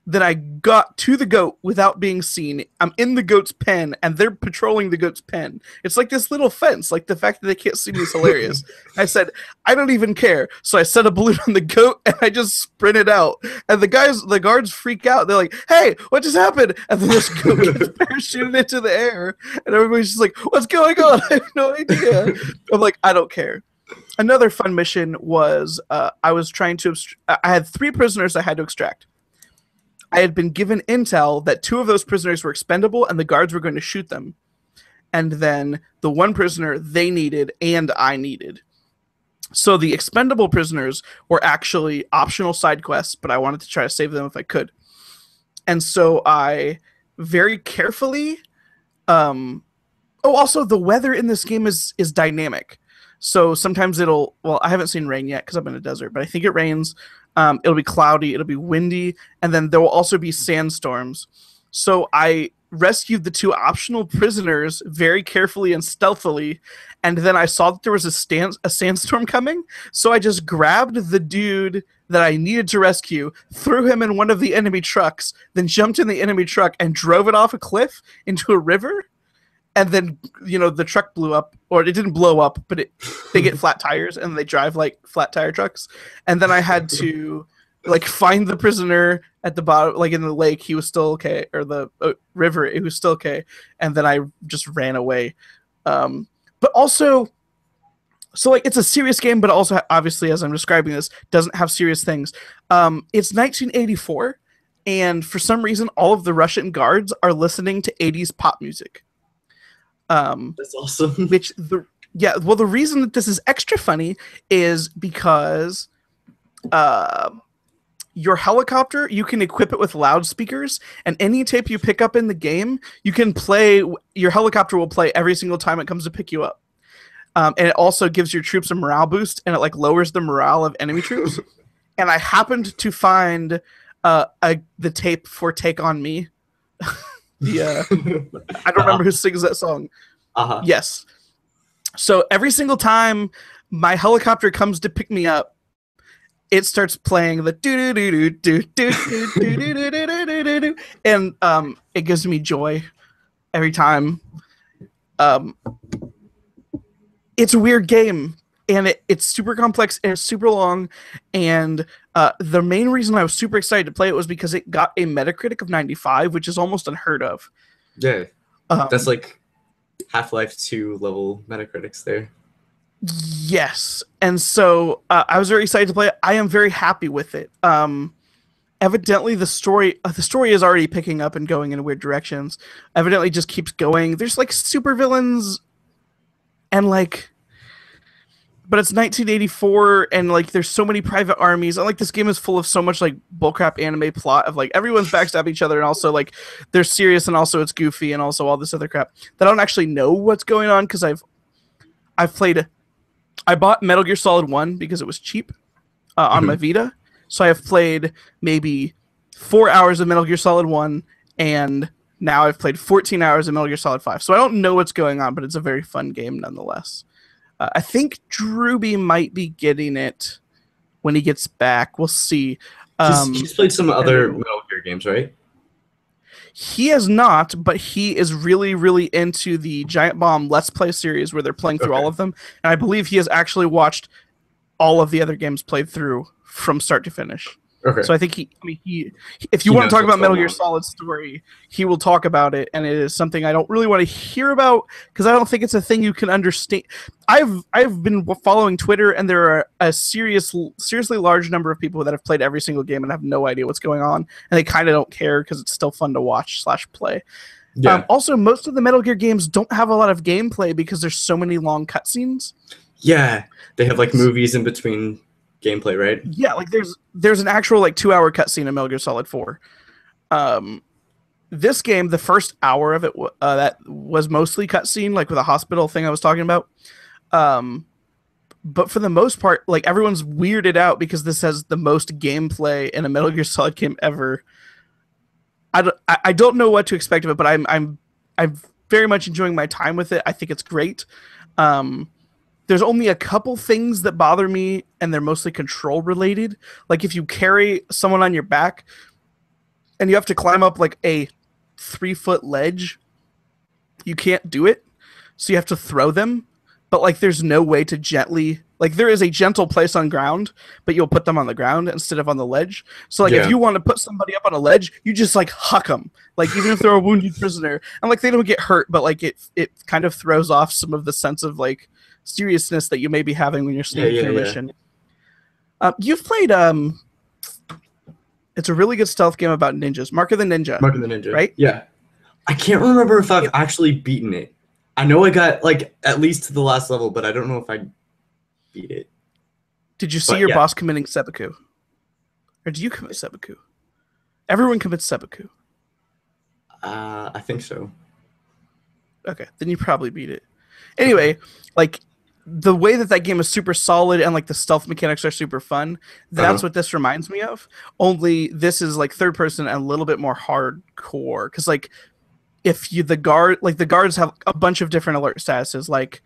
Then I got to the goat without being seen. I'm in the goat's pen, and they're patrolling the goat's pen. It's like this little fence. The fact that they can't see me is hilarious. I said, I don't even care. So I set a balloon on the goat, and I just sprinted out. And the guards freak out. They're like, hey, what just happened? And then this goat gets parachuted into the air. And everybody's just like, what's going on? I have no idea. I'm like, I don't care. Another fun mission was I was trying to I had 3 prisoners I had to extract. I had been given intel that 2 of those prisoners were expendable and the guards were going to shoot them. and then the one prisoner they needed and I needed. So the expendable prisoners were actually optional side quests, but I wanted to try to save them if I could. And so I very carefully also the weather in this game is dynamic. So sometimes I haven't seen rain yet because I'm in a desert, but I think it rains. It'll be cloudy, it'll be windy, and then there will also be sandstorms. So I rescued the 2 optional prisoners very carefully and stealthily, and then I saw that there was a sandstorm coming, so I just grabbed the dude that I needed to rescue, threw him in one of the enemy trucks, then jumped in the enemy truck and drove it off a cliff into a river. And then, the truck blew up, or it didn't blow up, but they get flat tires and they drive like flat tire trucks. And then I had to find the prisoner at the bottom, like in the lake, he was still okay, or the river, it was still okay. And then I just ran away. But also, so it's a serious game, but also obviously, as I'm describing this, doesn't have serious things. It's 1984, and for some reason, all of the Russian guards are listening to 80s pop music. That's awesome. The reason that this is extra funny is because your helicopter, you can equip it with loudspeakers, and any tape you pick up in the game, you can play. Your helicopter will play every single time it comes to pick you up, and it also gives your troops a morale boost, and it lowers the morale of enemy troops. And I happened to find the tape for "Take on Me." I don't remember who sings that song. Yes. So every single time my helicopter comes to pick me up, it starts playing the do do do do do do do do do do, and it gives me joy every time. It's a weird game, and it's super complex and it's super long. And the main reason I was super excited to play it was because it got a Metacritic of 95, which is almost unheard of. Yeah, that's like Half-Life 2 level Metacritics there. Yes, and so I was very excited to play it. I am very happy with it. Evidently, the story is already picking up and going in weird directions. Evidently, just keeps going. There's super villains, and but it's 1984, and there's so many private armies. And this game is full of so much bullcrap anime plot of everyone's backstabbing each other, and also they're serious, and also it's goofy, and also all this other crap that I don't actually know what's going on because I've played. I bought Metal Gear Solid 1 because it was cheap on my Vita, so I have played maybe 4 hours of Metal Gear Solid 1, and now I've played 14 hours of Metal Gear Solid 5. So I don't know what's going on, but it's a very fun game nonetheless. I think Drewby might be getting it when he gets back. We'll see. He's played some other Metal Gear games, right? He has not, but he is really, really into the Giant Bomb Let's Play series where they're playing through all of them. And I believe he has actually watched all of the other games played through from start to finish. Okay. So I think if you want to talk about Metal Gear Solid story, he will talk about it, and it is something I don't really want to hear about because I don't think it's a thing you can understand. I've been following Twitter, and there are a seriously large number of people that have played every single game and have no idea what's going on, and they kind of don't care because it's still fun to watch / play. Yeah. Also, most of the Metal Gear games don't have a lot of gameplay because there's so many long cutscenes. Yeah, they have movies in between gameplay, right? Yeah, there's an actual 2-hour cutscene in Metal Gear Solid 4. This game, the first hour of it, that was mostly cutscene, with a hospital thing I was talking about. But for the most part, everyone's weirded out because this has the most gameplay in a Metal Gear Solid game ever. I don't know what to expect of it, but I'm very much enjoying my time with it. I think it's great. There's only a couple things that bother me, and they're mostly control related. If you carry someone on your back and you have to climb up a 3-foot ledge, you can't do it. So you have to throw them. But there's no way to gently, there is a gentle place on ground, but you'll put them on the ground instead of on the ledge. So if you want to put somebody up on a ledge, you just huck them. Even if they're a wounded prisoner, and they don't get hurt, but it kind of throws off some of the sense of seriousness that you may be having when you're sneaking through a mission. You've played it's a really good stealth game about ninjas, Mark of the Ninja, right? Yeah, I can't remember if I've actually beaten it. I know I got like at least to the last level, but I don't know if I beat it. Did you see your boss committing seppuku? Or do you commit seppuku? Everyone commits seppuku. I think so. Okay, then you probably beat it. Anyway, like the way that game is super solid and like the stealth mechanics are super fun. That's what this reminds me of. Only this is like third person and a little bit more hardcore. Because like if the guards have a bunch of different alert statuses. Like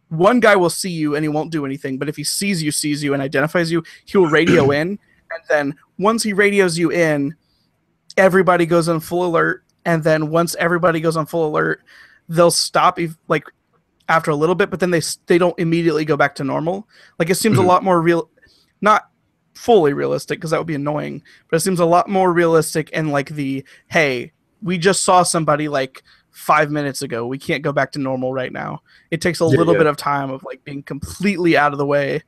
one guy will see you and he won't do anything, but if he sees you and identifies you, he will radio in. And then once he radios you in, everybody goes on full alert. And then once everybody goes on full alert, they'll stop like after a little bit, but then they don't immediately go back to normal. Like it seems a lot more real, not fully realistic because that would be annoying, but it seems a lot more realistic in like hey, we just saw somebody like 5 minutes ago. We can't go back to normal right now. It takes a little bit of time of like being completely out of the way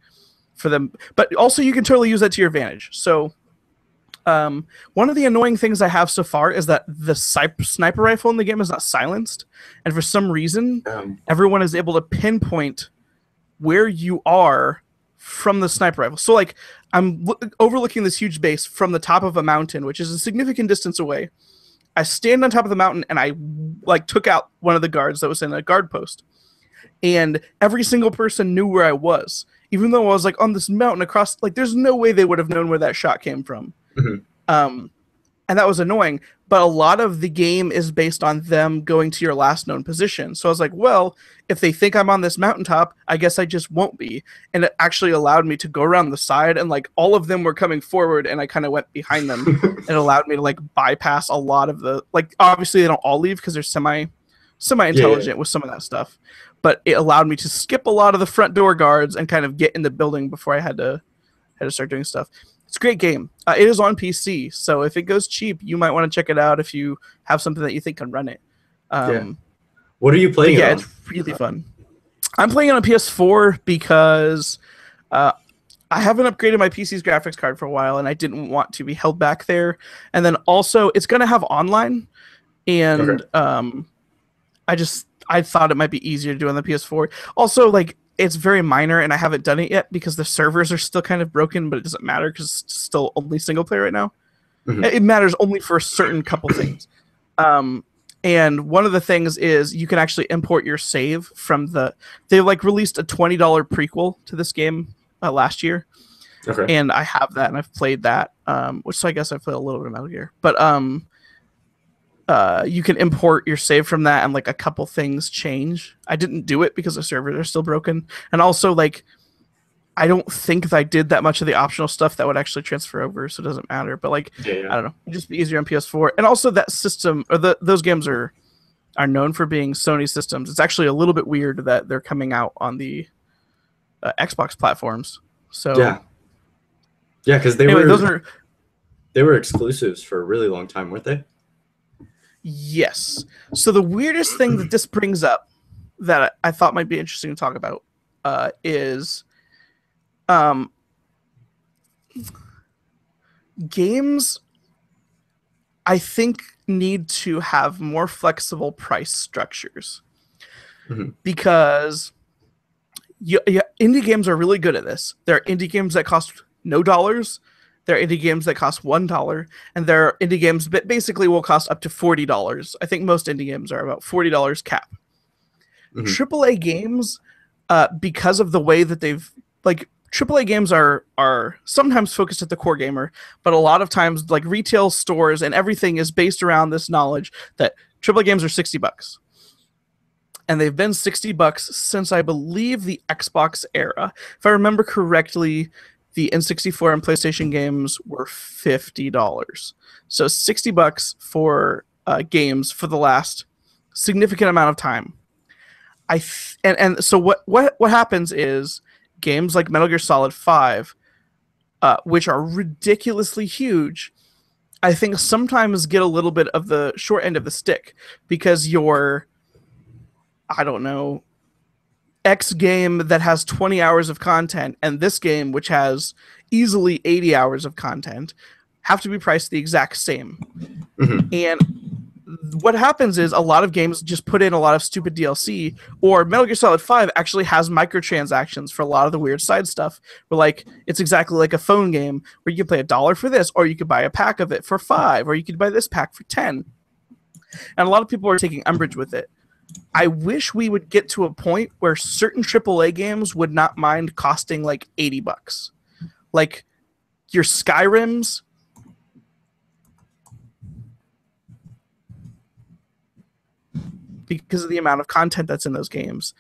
for them, but also you can totally use that to your advantage. So one of the annoying things I have so far is that the sniper rifle in the game is not silenced, and for some reason everyone is able to pinpoint where you are from the sniper rifle. So like I'm overlooking this huge base from the top of a mountain, which is a significant distance away. I stand on top of the mountain and I like took out one of the guards that was in a guard post, and every single person knew where I was, even though I was like on this mountain across. Like there's no way they would have known where that shot came from. And that was annoying, but a lot of the game is based on them going to your last known position. So I was like, well, if they think I'm on this mountaintop, I guess I just won't be. And it actually allowed me to go around the side, and like all of them were coming forward and I kind of went behind them. It allowed me to like bypass a lot of the, like obviously they don't all leave because they're semi-intelligent with some of that stuff, but it allowed me to skip a lot of the front door guards and kind of get in the building before I had to start doing stuff. It's a great game. It is on PC, so if it goes cheap, you might want to check it out if you have something that you think can run it. What are you playing it on? It's really fun. I'm playing it on PS4 because I haven't upgraded my PC's graphics card for a while, and I didn't want to be held back there. And then also, it's going to have online, and I thought it might be easier to do on the PS4. Also, like, it's very minor, and I haven't done it yet because the servers are still kind of broken, but it doesn't matter because it's still only single player right now. It matters only for a certain couple things. And one of the things is you can actually import your save from they like released a $20 prequel to this game last year. And I have that, and I've played that, which so I guess I've played a little bit of Metal Gear. But you can import your save from that, and like a couple things change. I didn't do it because the servers are still broken, and also like I don't think that I did that much of the optional stuff that would actually transfer over, so it doesn't matter. But like I don't know, it'd just be easier on PS4. And also that system or those games are known for being Sony systems. It's actually a little bit weird that they're coming out on the Xbox platforms. So because they were exclusives for a really long time, weren't they? Yes. So the weirdest thing that this brings up that I thought might be interesting to talk about is games, I think, need to have more flexible price structures because indie games are really good at this. There are indie games that cost no dollars. There are indie games that cost $1, and there are indie games that basically will cost up to $40. I think most indie games are about $40 cap. AAA games, because of the way that they've like AAA games are sometimes focused at the core gamer, but a lot of times like retail stores and everything is based around this knowledge that AAA games are $60. And they've been $60 since I believe the Xbox era. If I remember correctly, the N64 and PlayStation games were $50. So $60 for games for the last significant amount of time. And so what happens is games like Metal Gear Solid 5, which are ridiculously huge, I think sometimes get a little bit of the short end of the stick because I don't know, X game that has 20 hours of content and this game, which has easily 80 hours of content, have to be priced the exact same. And what happens is a lot of games just put in a lot of stupid DLC, or Metal Gear Solid 5 actually has microtransactions for a lot of the weird side stuff. Where like it's exactly like a phone game where you can play $1 for this, or you could buy a pack of it for $5, or you could buy this pack for $10. And a lot of people are taking umbrage with it. I wish we would get to a point where certain AAA games would not mind costing like $80. Like your Skyrims. Because of the amount of content that's in those games.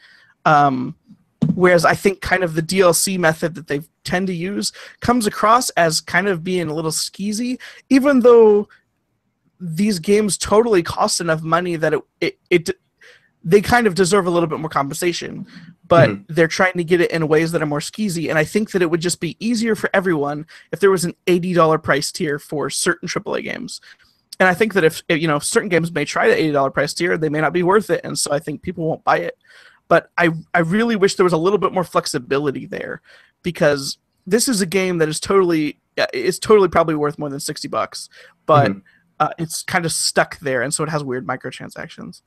Whereas I think kind of the DLC method that they tend to use comes across as kind of being a little skeezy, even though these games totally cost enough money that they kind of deserve a little bit more compensation. But they're trying to get it in ways that are more skeezy, and I think that it would just be easier for everyone if there was an $80 price tier for certain AAA games. And I think that if certain games may try the $80 price tier, they may not be worth it, and so I think people won't buy it. But I really wish there was a little bit more flexibility there, because this is a game that is totally probably worth more than $60, but it's kind of stuck there, and so it has weird microtransactions.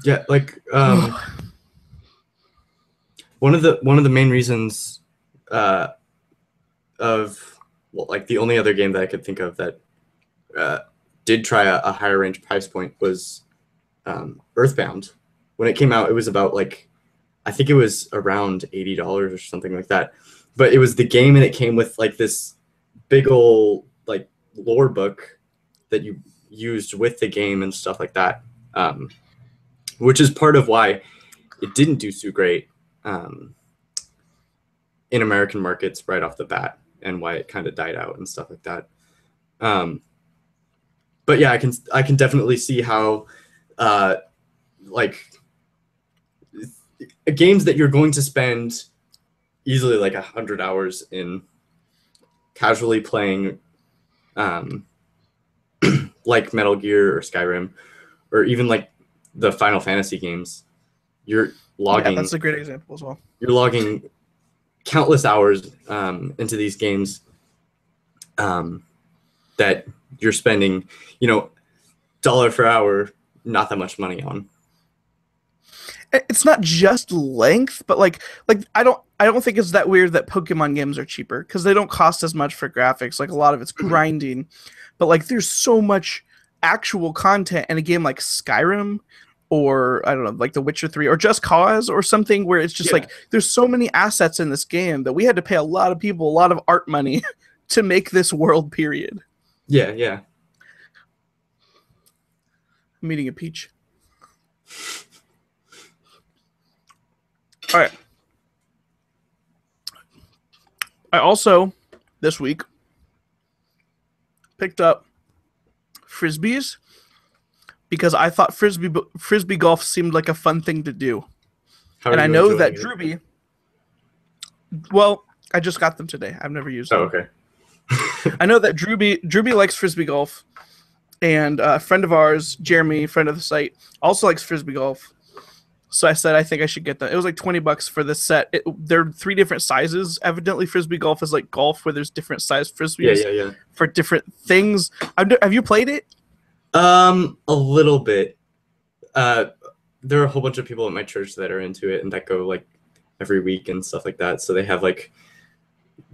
Yeah, like one of the main reasons like the only other game that I could think of that did try a higher range price point was Earthbound. When it came out, it was about like, I think it was around $80 or something like that. But it was the game, and it came with like this big old like lore book that you used with the game and stuff like that, which is part of why it didn't do so great in American markets right off the bat, and why it kind of died out and stuff like that. But yeah, I can definitely see how like games that you're going to spend easily like 100 hours in casually playing, like Metal Gear or Skyrim, or even like the Final Fantasy games, you're logging. Yeah, that's a great example as well. You're logging countless hours into these games that you're spending, $1 per hour, not that much money on. It's not just length, but like I don't think it's that weird that Pokemon games are cheaper, because they don't cost as much for graphics. Like a lot of it's grinding, but like there's so much actual content in a game like Skyrim, or I don't know, like The Witcher 3 or Just Cause or something, where it's just like there's so many assets in this game that we had to pay a lot of people a lot of art money to make this world, period. Yeah. I'm eating a peach. All right. I also, this week, picked up Frisbees, because I thought Frisbee golf seemed like a fun thing to do. And I know that Drewby... Well, I just got them today. I've never used them. Oh, okay. I know that Drewby likes Frisbee golf, and a friend of ours, Jeremy, friend of the site, also likes Frisbee golf. So I said I think I should get them. It was like $20 for this set. They're 3 different sizes. Evidently, Frisbee golf is like golf, where there's different size Frisbees Yeah. for different things. Have you played it? A little bit. There are a whole bunch of people at my church that are into it and that go like every week and stuff like that. So they have like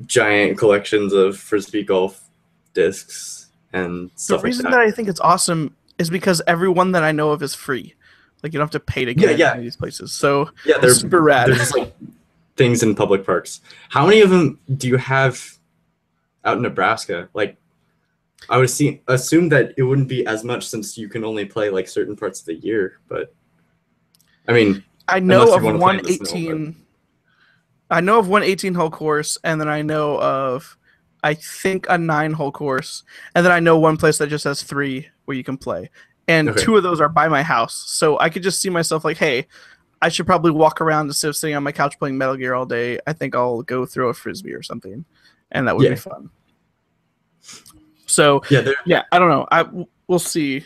giant collections of Frisbee golf discs and stuff like that. The reason that I think it's awesome is because everyone that I know of is free. Like, you don't have to pay to get into these places. So yeah, they're super rad. They're just like things in public parks. How many of them do you have out in Nebraska? Like, I would assume that it wouldn't be as much, since you can only play like certain parts of the year. But I mean, I know of one 18. I know of one 18-hole course, and then I know of, I think, a 9-hole course, and then I know one place that just has 3 where you can play. And 2 of those are by my house. So I could just see myself like, hey, I should probably walk around instead of sitting on my couch playing Metal Gear all day. I think I'll go throw a Frisbee or something. And that would be fun. So, yeah, I don't know. We'll see.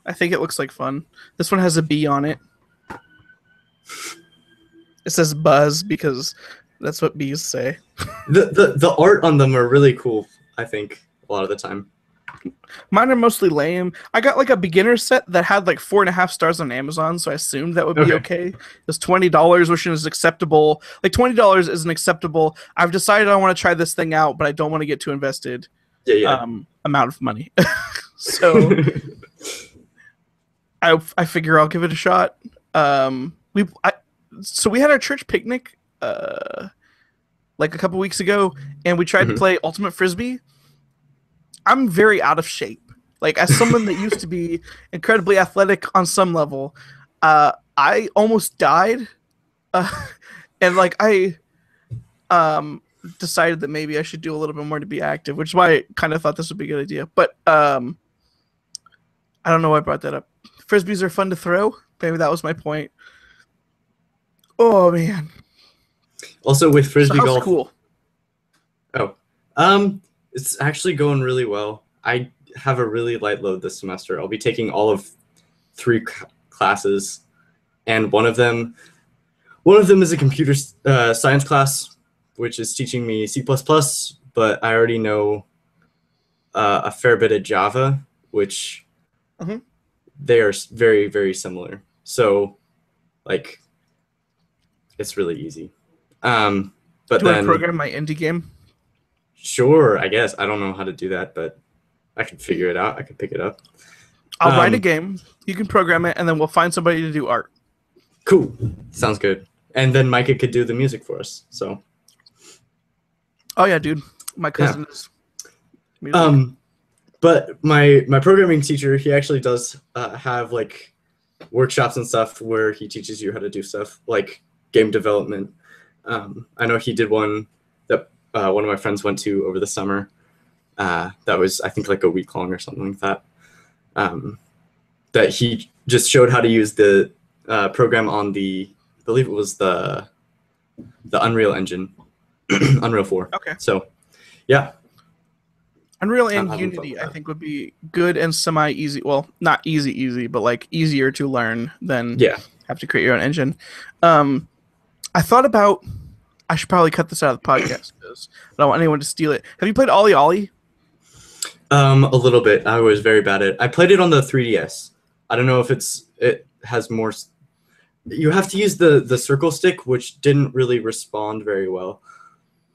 I think it looks like fun. This one has a bee on it. It says buzz because that's what bees say. The art on them are really cool, I think, a lot of the time. Mine are mostly lame. I got like a beginner set that had like 4.5 stars on Amazon, so I assumed that would be okay. It's $20, which is acceptable. Like $20 isn't acceptable. I've decided I want to try this thing out, but I don't want to get too invested. Yeah. Amount of money. So I figure I'll give it a shot. So we had our church picnic like a couple weeks ago, and we tried to play Ultimate Frisbee. I'm very out of shape. Like, as someone that used to be incredibly athletic on some level, I almost died, and like I decided that maybe I should do a little bit more to be active, which is why I kind of thought this would be a good idea. But I don't know why I brought that up. Frisbees are fun to throw. Maybe that was my point. Oh man. Also with frisbee so golf. Cool. It's actually going really well. I have a really light load this semester. I'll be taking all of 3 classes, and one of them is a computer science class, which is teaching me C++, but I already know a fair bit of Java, which they are very, very similar. So, like, it's really easy. But do I program my indie game? Sure, I guess. I don't know how to do that, but I can figure it out. I can pick it up. I'll write a game. You can program it, and then we'll find somebody to do art. Cool. Sounds good. And then Micah could do the music for us. So. Oh yeah, dude. My cousin is music. But my programming teacher, he actually does have like workshops and stuff where he teaches you how to do stuff like game development. I know he did one that one of my friends went to over the summer. That was, I think, like a week long or something like that. That he just showed how to use the program on I believe it was the Unreal Engine, Unreal 4. Okay. So, yeah. Unreal and Unity, I think, would be good and semi-easy. Well, not easy, but like easier to learn than have to create your own engine. I thought about I should probably cut this out of the podcast because I don't want anyone to steal it. Have you played Ollie Ollie? A little bit. I was very bad at it. I played it on the 3DS. I don't know if it has more. You have to use the circle stick, which didn't really respond very well.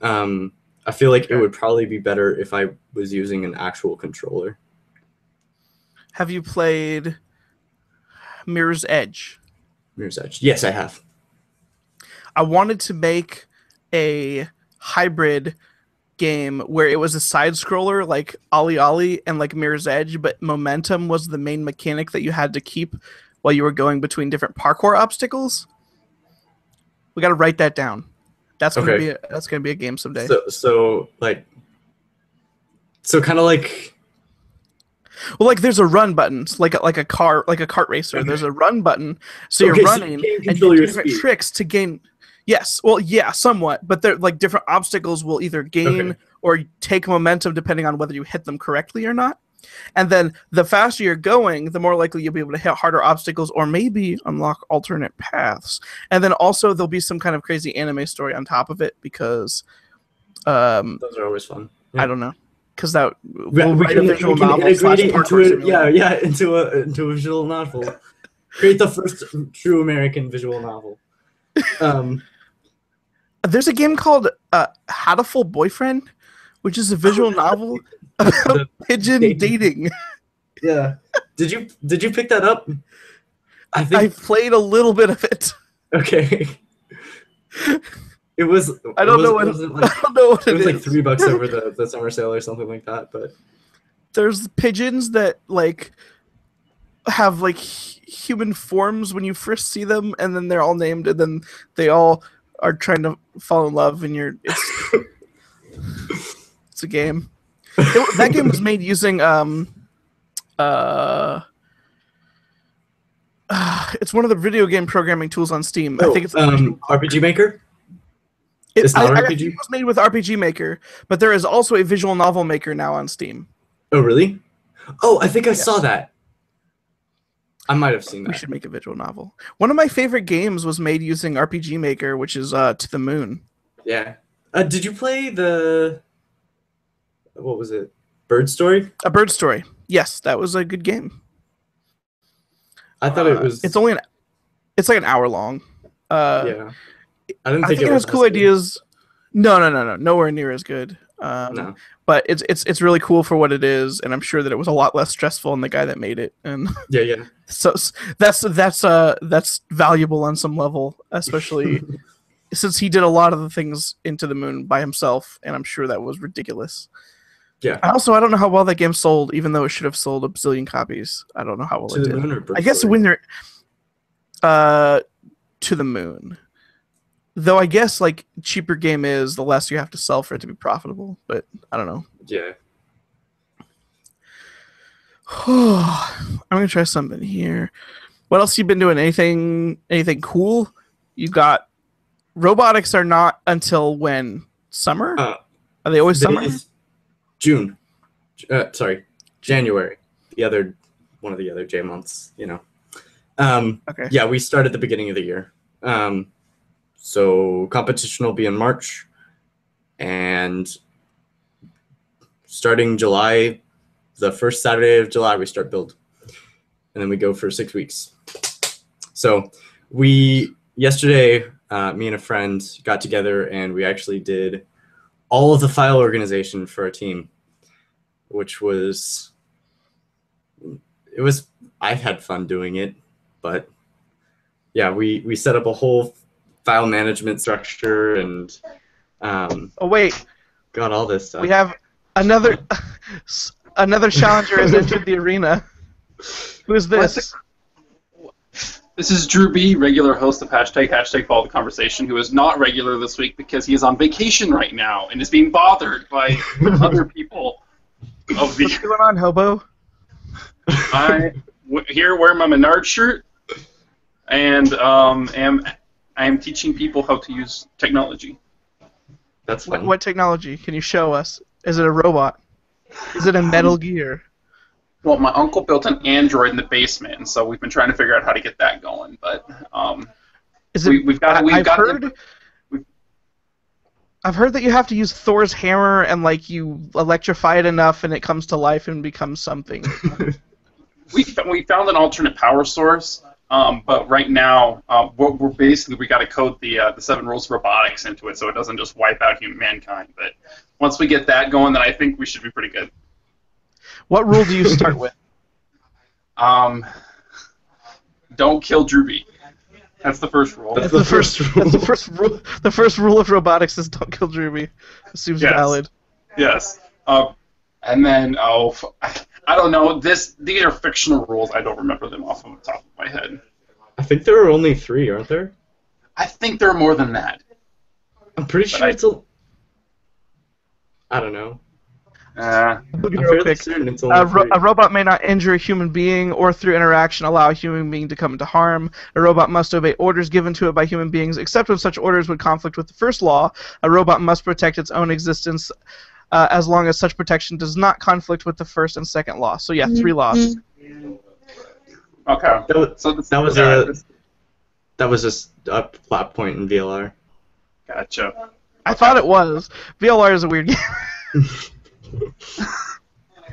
I feel like it would probably be better if I was using an actual controller. Have you played Mirror's Edge? Mirror's Edge. Yes, I have. I wanted to make a hybrid game where it was a side scroller like Ollie Ollie and like Mirror's Edge, but momentum was the main mechanic that you had to keep while you were going between different parkour obstacles. We got to write that down. That's gonna be a game someday. So kind of like. Well, like there's a run button, so like a kart racer. Okay. There's a run button, so you're running and you do different tricks to gain. Yes, well, yeah, somewhat, but they're like different obstacles will either gain or take momentum depending on whether you hit them correctly or not. And then the faster you're going, the more likely you'll be able to hit harder obstacles or maybe unlock alternate paths. And then also there'll be some kind of crazy anime story on top of it because those are always fun. Yeah. I don't know. Because that we'll write a visual novel into a visual novel. Create the first true American visual novel. There's a game called Hatoful Boyfriend, which is a visual novel about pigeon dating. Yeah. Did you pick that up? I played a little bit of it. Okay. It was. I don't know what it is. Like $3 over the summer sale or something like that. But there's pigeons that like have like human forms when you first see them, and then they're all named, and then they all are trying to fall in love, and it's a game. That game was made using it's one of the video game programming tools on Steam. I think it's RPG Maker. It's not RPG. It was made with RPG Maker, but there is also a visual novel maker now on Steam. Oh really? Oh, I think I saw that. I might have seen that. We should make a visual novel. One of my favorite games was made using RPG Maker, which is To the Moon. Yeah. Did you play what was it? Bird Story? A Bird Story. Yes, that was a good game. I thought it was. It's like an hour long. Yeah. I didn't think it has cool ideas. No, nowhere near as good. No. But it's really cool for what it is, and I'm sure that it was a lot less stressful than the guy that made it. And Yeah. so that's valuable on some level, especially since he did a lot of the things Into the Moon by himself, and I'm sure that was ridiculous. Yeah. I don't know how well that game sold, even though it should have sold a bazillion copies. I don't know how well it did. To the Moon or Bird I guess Story? when you're To the Moon. Though I guess like cheaper game is, the less you have to sell for it to be profitable. But I don't know. Yeah. I'm gonna try something here. What else you been doing? Anything cool? You got robotics are not until when? Summer? Are they always summer? June. January. One of the other J months. Okay. Yeah, we start at the beginning of the year. So competition will be in March, and starting July, the first Saturday of July, we start build, and then we go for 6 weeks. So yesterday, me and a friend got together, and we actually did all of the file organization for our team, which I've had fun doing it, but yeah, we set up a whole file management structure and got all this stuff. We have another challenger has entered the arena. Who is this? This is Drewby, regular host of hashtag Follow the Conversation, who is not regular this week because he is on vacation right now and is being bothered by other people. What's going on, hobo? I here wearing my Menard shirt and I am teaching people how to use technology. That's fun. What technology? Can you show us? Is it a robot? Is it a Metal Gear? Well, my uncle built an Android in the basement, and so we've been trying to figure out how to get that going. But I've heard that you have to use Thor's hammer and like you electrify it enough, and it comes to life and becomes something. we found an alternate power source. But right now, we got to code the 7 rules of robotics into it so it doesn't just wipe out mankind. But once we get that going, then I think we should be pretty good. What rule do you start with? Don't kill Drewby. That's the first rule. That's the first rule. That's the first rule. The first rule of robotics is don't kill Drewby. It seems valid. Yes. And then I don't know. These are fictional rules. I don't remember them off of the top of my head. I think there are only 3, aren't there? I think there are more than that. I'm pretty sure I don't know. A robot may not injure a human being or through interaction allow a human being to come into harm. A robot must obey orders given to it by human beings, except when such orders would conflict with the first law. A robot must protect its own existence as long as such protection does not conflict with the first and second law. So yeah, 3 laws. Okay. That was just a plot point in VLR. Gotcha. I thought it was. VLR is a weird game.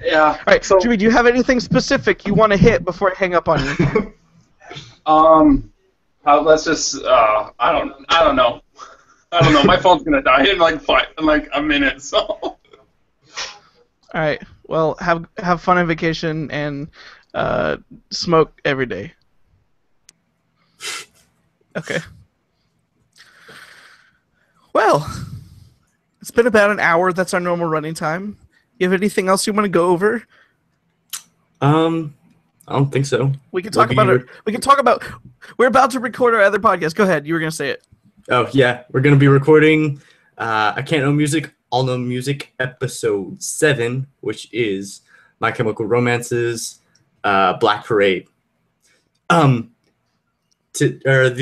Yeah. All right, so Jimmy, do you have anything specific you want to hit before I hang up on you? Let's just I don't know. My phone's gonna die in like a minute. So. All right. Well, have fun on vacation and smoke every day. Okay. Well, it's been about an hour. That's our normal running time. You have anything else you want to go over? I don't think so. We can talk about it. We can talk about. We're about to record our other podcast. Go ahead. You were gonna say it. Oh yeah, we're gonna be recording. I Can't Know Music, All Know Music, episode 7, which is My Chemical Romance's Black Parade. The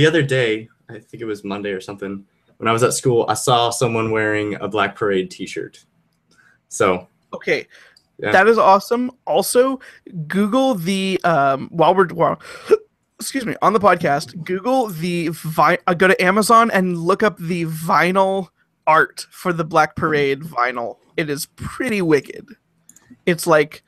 other day, I think it was Monday or something, when I was at school, I saw someone wearing a Black Parade T-shirt. So. Okay, yeah. That is awesome. Also, Google the excuse me, on the podcast, Google the go to Amazon and look up the vinyl art for the Black Parade vinyl. It is pretty wicked. it's like,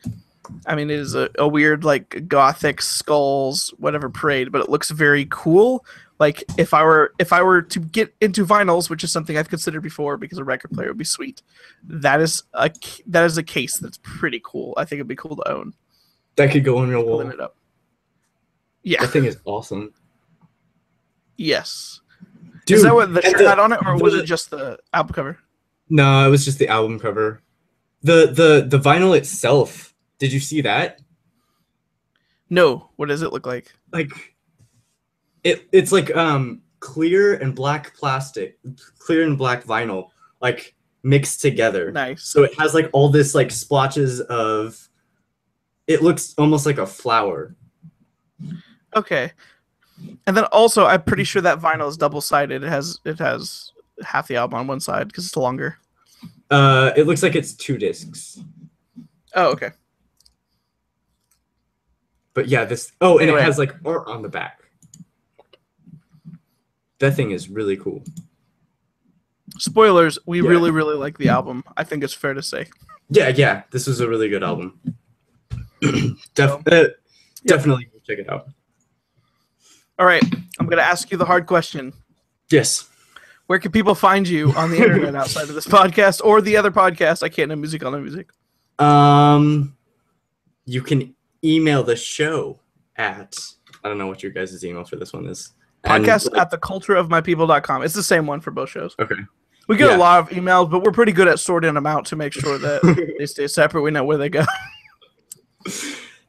I mean, it is a weird like gothic skulls whatever parade, but it looks very cool. Like if I were to get into vinyls, which is something I've considered before because a record player would be sweet, that is a case that's pretty cool. I think it'd be cool to own. That could go on your wall. It up. Yeah, that thing is awesome. Yes. Dude, is that what the shirt had on it, or was it just the album cover? No, it was just the album cover. The vinyl itself. Did you see that? No. What does it look like? Like, it's like clear and black plastic, clear and black vinyl, like mixed together. Nice. So it has like all this like splotches of. It looks almost like a flower. Okay. And then also, I'm pretty sure that vinyl is double-sided. It has half the album on one side because it's longer. It looks like it's 2 discs. Oh, okay. But yeah, this. Oh, and Anyway. It has like art on the back. That thing is really cool. Spoilers, we really, really like the album. I think it's fair to say. Yeah. This was a really good album. Definitely go check it out. All right, I'm going to ask you the hard question. Yes. Where can people find you on the internet outside of this podcast or the other podcast? I can't know music on the music. You can email the show at, I don't know what your guys' email for this one is. Podcast at thecultureofmypeople.com. It's the same one for both shows. Okay. We get a lot of emails, but we're pretty good at sorting them out to make sure that they stay separate. We know where they go.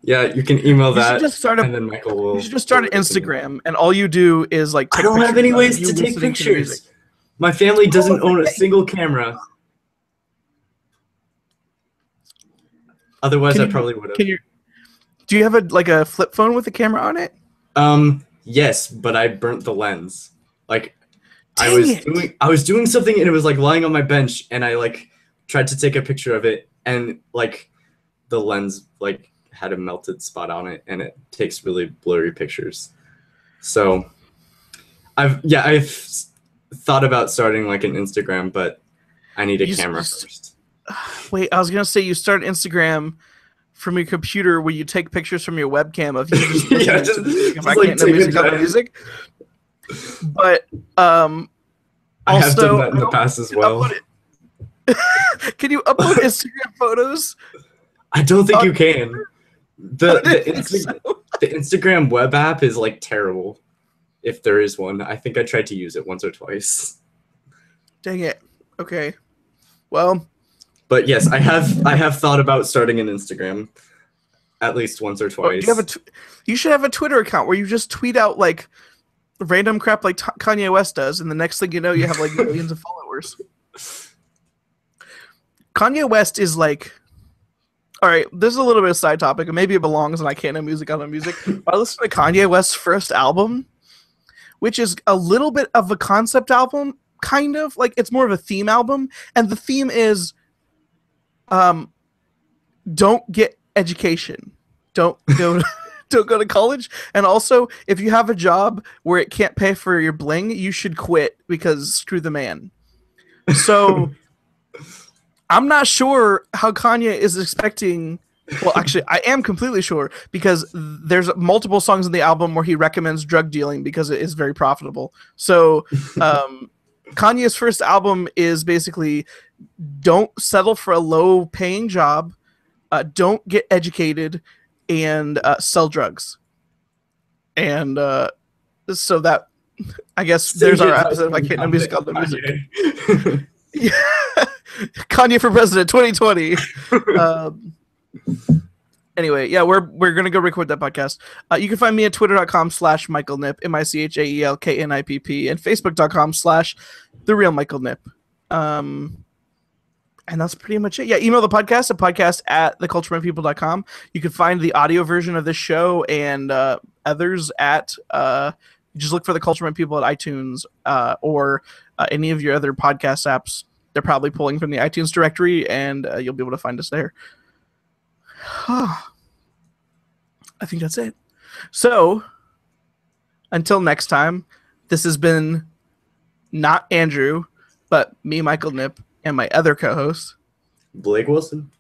Yeah, you can email that. And then Michael will. You should just start an Instagram, and all you do is like. I don't have any ways to take pictures. My family doesn't own a single camera. Otherwise, I probably would have. Do you have a flip phone with a camera on it? Yes, but I burnt the lens. Like, I was doing something and it was like lying on my bench, and I like tried to take a picture of it, and like the lens like had a melted spot on it, and it takes really blurry pictures. So I've thought about starting like an Instagram, but I need a camera first. Wait, I was gonna say you start Instagram from your computer where you take pictures from your webcam of you just listening to music. If I can't know music on the music. But I have done that in the past as well. Can you upload Instagram photos? I don't think you can. The Instagram web app is like terrible. If there is one, I think I tried to use it once or twice. Dang it. Okay. Well. But yes, I have thought about starting an Instagram at least once or twice. You should have a Twitter account where you just tweet out like random crap like Kanye West does, and the next thing you know, you have like millions of followers. Kanye West is like, all right, this is a little bit of a side topic, and maybe it belongs and I can't know music on the music. But I listened to Kanye West's first album, which is a little bit of a concept album, kind of like it's more of a theme album, and the theme is don't get education. Don't go to college. And also, if you have a job where it can't pay for your bling, you should quit because screw the man. So I'm not sure how Kanye is expecting. Well, actually, I am completely sure because there's multiple songs in the album where he recommends drug dealing because it is very profitable. So Kanye's first album is basically don't settle for a low-paying job, don't get educated, and sell drugs. And so that, I guess, there's our episode of I Can't Know Music on the Music. Yeah. Kanye for President 2020. Anyway, yeah, we're going to go record that podcast. You can find me at twitter.com/MichaelNipp, MichaelNipp, and facebook.com/TheRealMichaelNipp. And that's pretty much it. Yeah, email the podcast at podcast@thecultureofmypeople.com. You can find the audio version of this show and others at just look for The Culture of My People at iTunes or any of your other podcast apps. They're probably pulling from the iTunes directory, and you'll be able to find us there. I think that's it. So, until next time, this has been not Andrew, but me, Michael Nipp, and my other co-host, Blake Wilson.